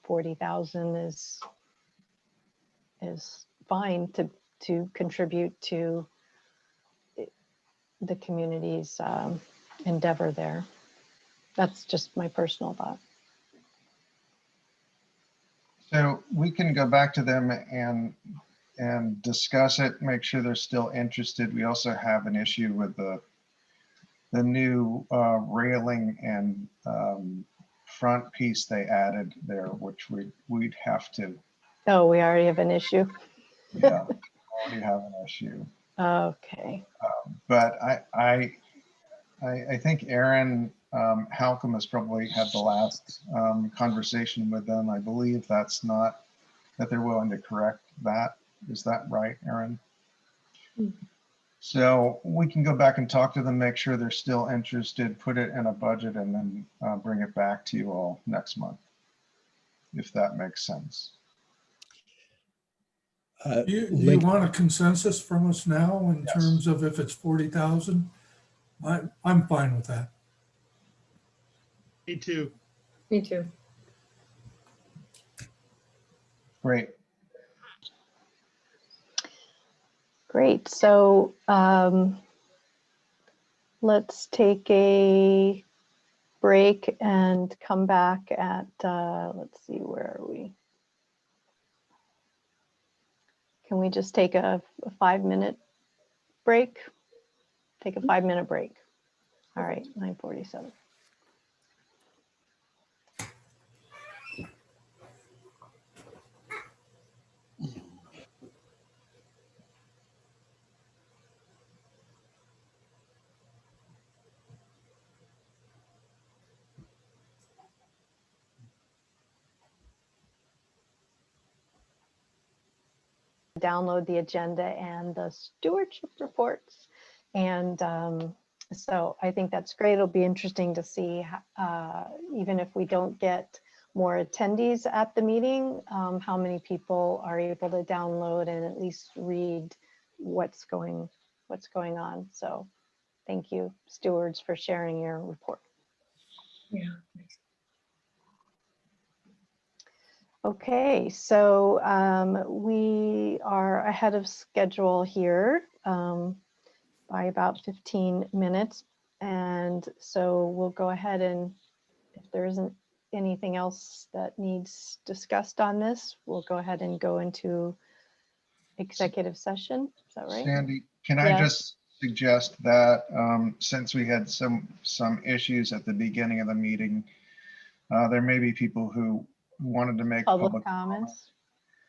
40,000 is fine to contribute to the community's endeavor there. That's just my personal thought. So we can go back to them and discuss it, make sure they're still interested. We also have an issue with the new railing and front piece they added there, which we'd have to. Oh, we already have an issue. Yeah, already have an issue. Okay. But I think Aaron Halcomb has probably had the last conversation with them. I believe that's not, that they're willing to correct that. Is that right, Aaron? So we can go back and talk to them, make sure they're still interested, put it in a budget, and then bring it back to you all next month, if that makes sense. Do you want a consensus from us now in terms of if it's 40,000? I'm fine with that. Me too. Me too. Great. Great. So let's take a break and come back at, let's see, where are we? Can we just take a 5-minute break? Take a 5-minute break. All right, 9:47. Download the agenda and the stewardship reports. And so I think that's great. It'll be interesting to see, even if we don't get more attendees at the meeting, how many people are able to download and at least read what's going on. So thank you, stewards, for sharing your report. Yeah. Okay, so we are ahead of schedule here by about 15 minutes. And so we'll go ahead, and if there isn't anything else that needs discussed on this, we'll go ahead and go into executive session. Is that right? Sandy, can I Yes. just suggest that since we had some issues at the beginning of the meeting, there may be people who wanted to make Public comments?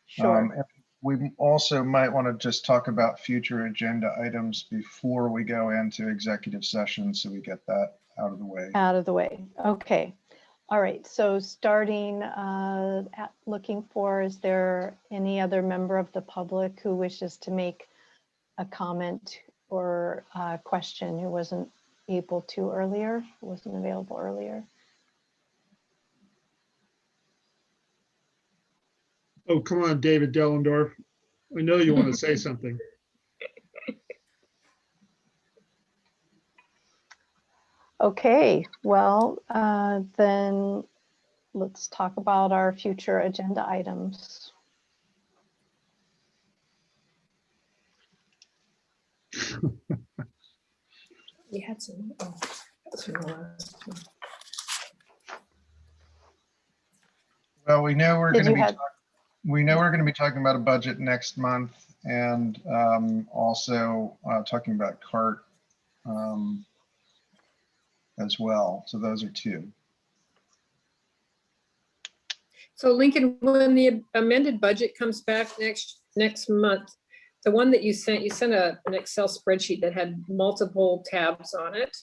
Sure. and we also might want to just talk about future agenda items before we go into executive session, so we get that out of the way. Out of the way. Okay. All right. So starting looking for, is there any other member of the public who wishes to make a comment or a question who wasn't able to earlier, wasn't available earlier? Oh, come on, David Dellendorf. I know you want to say something. Okay, well, then let's talk about our future agenda items. We had some. Oh, that's from the last one. Well, we know we're Did going to you be have- we know we're going to be talking about a budget next month, and also talking about CART as well. So those are two. So Lincoln, when the amended budget comes back next month, the one that you sent an Excel spreadsheet that had multiple tabs on it.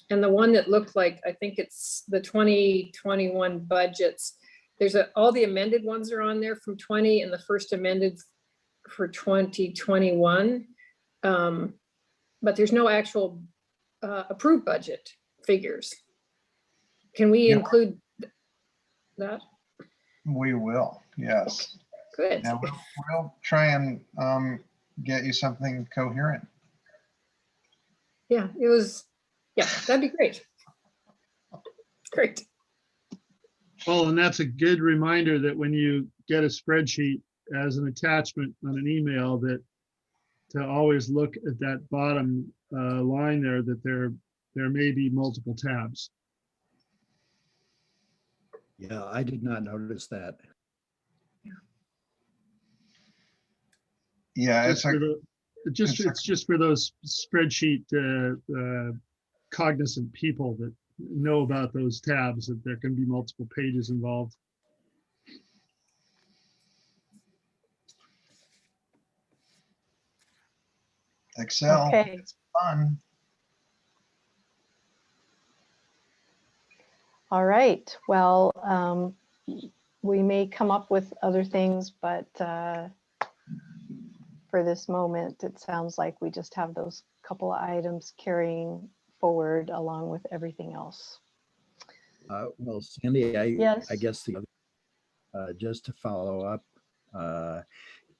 And the one that looked like, I think it's the 2021 budgets. There's all the amended ones are on there from 20 and the first amended for 2021. But there's no actual approved budget figures. Can we Yeah. include that? We will, yes. Good. Now we'll try and get you something coherent. Yeah, it was, yeah, that'd be great. Great. Oh, and that's a good reminder that when you get a spreadsheet as an attachment on an email, that to always look at that bottom line there, that there may be multiple tabs. Yeah, I did not notice that. Yeah, It's just for those spreadsheet cognizant people that know about those tabs, that there can be multiple pages involved. Excel. Okay. It's fun. All right, well, we may come up with other things, but for this moment, it sounds like we just have those couple of items carrying forward along with everything else. Well, Sandy, I Yes. guess the other, just to follow up,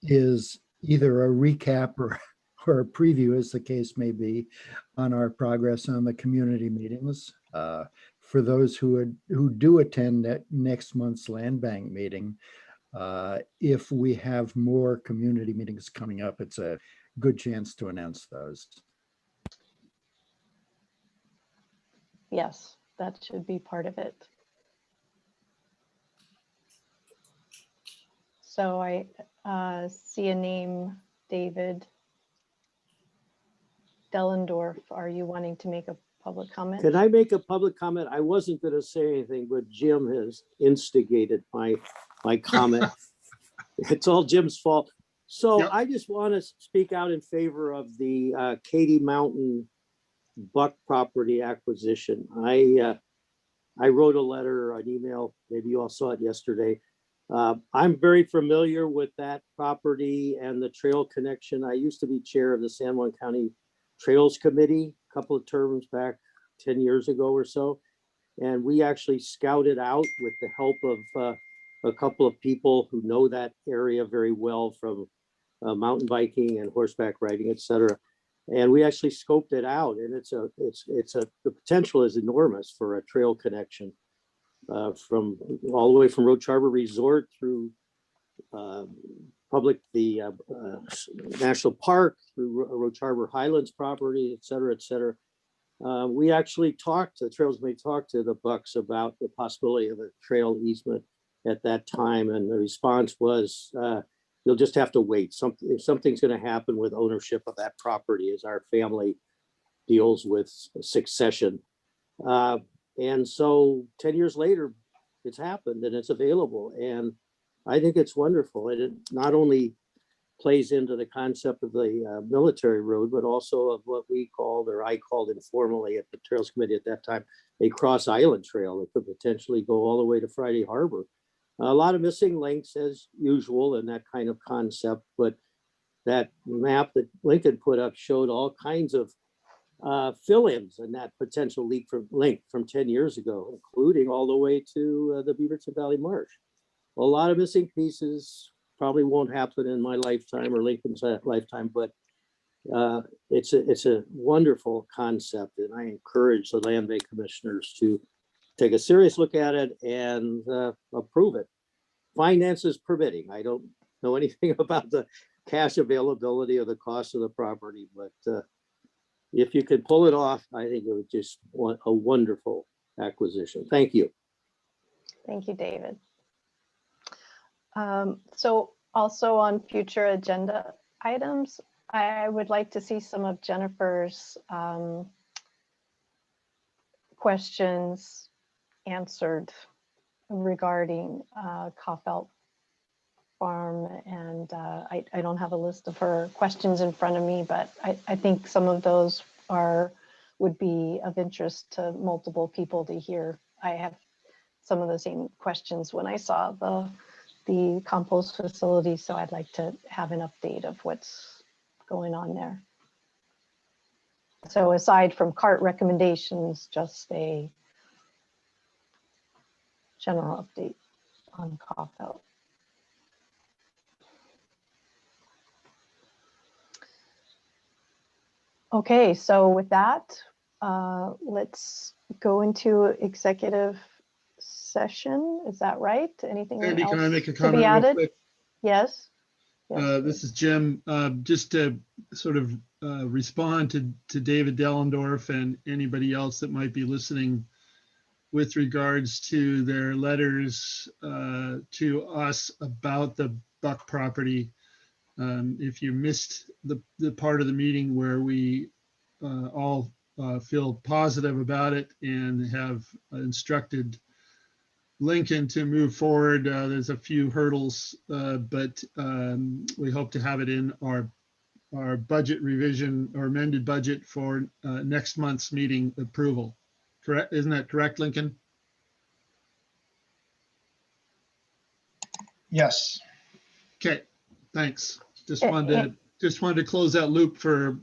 is either a recap or a preview, as the case may be, on our progress on the community meetings. For those who do attend next month's land bank meeting, if we have more community meetings coming up, it's a good chance to announce those. Yes, that should be part of it. So I see a name, David Dellendorf, are you wanting to make a public comment? Can I make a public comment? I wasn't going to say anything, but Jim has instigated my comment. It's all Jim's fault. So Yep. I just want to speak out in favor of the Katy Mountain Buck property acquisition. I wrote a letter, an email, maybe you all saw it yesterday. I'm very familiar with that property and the trail connection. I used to be chair of the San Juan County Trails Committee a couple of terms back 10 years ago or so. And we actually scouted out with the help of a couple of people who know that area very well from mountain biking and horseback riding, et cetera. And we actually scoped it out, and the potential is enormous for a trail connection from all the way from Roach Harbor Resort through the National Park, through Roach Harbor Highlands property, et cetera, et cetera. We actually the Trails may talk to the Bucks about the possibility of a trail easement at that time, and the response was, you'll just have to wait. Something's going to happen with ownership of that property as our family deals with succession. And so 10 years later, it's happened and it's available. And I think it's wonderful. And it not only plays into the concept of the military road, but also of what we called, or I called informally at the Trails Committee at that time, a cross island trail that could potentially go all the way to Friday Harbor. A lot of missing links as usual in that kind of concept, but that map that Lincoln put up showed all kinds of fill-ins and that potential link from 10 years ago, including all the way to the Beaverton Valley Marsh. A lot of missing pieces, probably won't happen in my lifetime or Lincoln's lifetime, but it's a wonderful concept, and I encourage the land bank commissioners to take a serious look at it and approve it. Finances permitting. I don't know anything about the cash availability or the cost of the property, but if you could pull it off, I think it would just a wonderful acquisition. Thank you. Thank you, David. So also on future agenda items, I would like to see some of Jennifer's questions answered regarding Kaufelt Farm. And I don't have a list of her questions in front of me, but I think some of those would be of interest to multiple people to hear. I have some of the same questions when I saw the compost facility, so I'd like to have an update of what's going on there. So aside from CART recommendations, just a general update on Kaufelt. Okay, so with that, let's go into executive session. Is that right? Anything Andy, else can I make a to comment be real added? quick? Yes. Yes, This is Jim. Just to sort of respond to David Dellendorf and anybody else that might be listening with regards to their letters to us about the Buck property. If you missed the part of the meeting where we all feel positive about it and have instructed Lincoln to move forward, there's a few hurdles, but we hope to have it in our budget revision or amended budget for next month's meeting approval. Correct? Isn't that correct, Lincoln? Yes. Okay, thanks. Just wanted to close that loop for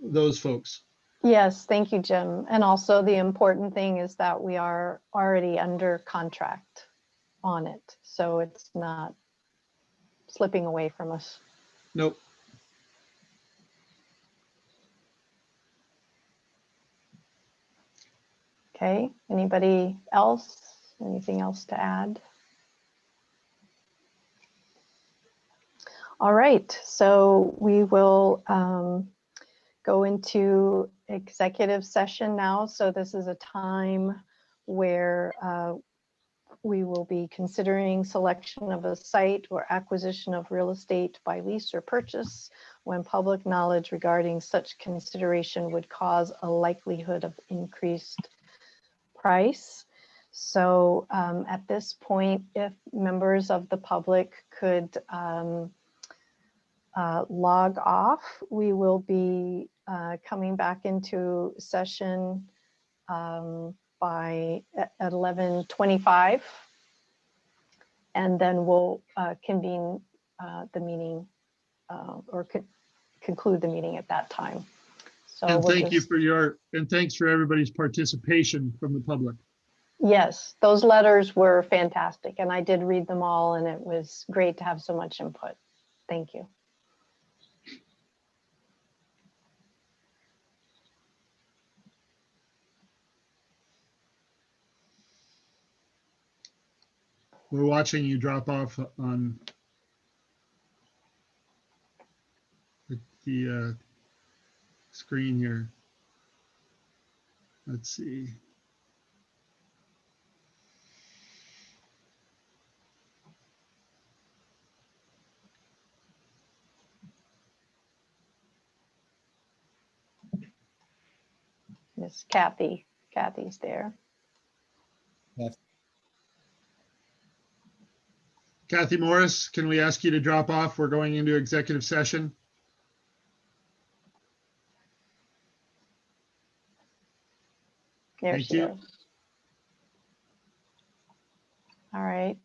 those folks. yes, thank you, Jim. And also the important thing is that we are already under contract on it, so it's not slipping away from us. Nope. Okay, anybody else? Anything else to add? All right, so we will go into executive session now. So this is a time where we will be considering selection of a site or acquisition of real estate by lease or purchase when public knowledge regarding such consideration would cause a likelihood of increased price. So at this point, if members of the public could log off, we will be coming back into session by at 11:25. And then we'll convene the meeting or conclude the meeting at that time. So And we'll thank you just- for and thanks for everybody's participation from the public. Yes, those letters were fantastic, and I did read them all, and it was great to have so much input. Thank you. We're watching you drop off on the screen here. Let's see. Miss Kathy, Kathy's there. Kathy Morris, can we ask you to drop off? We're going into executive session. There Thank she you. is. All right.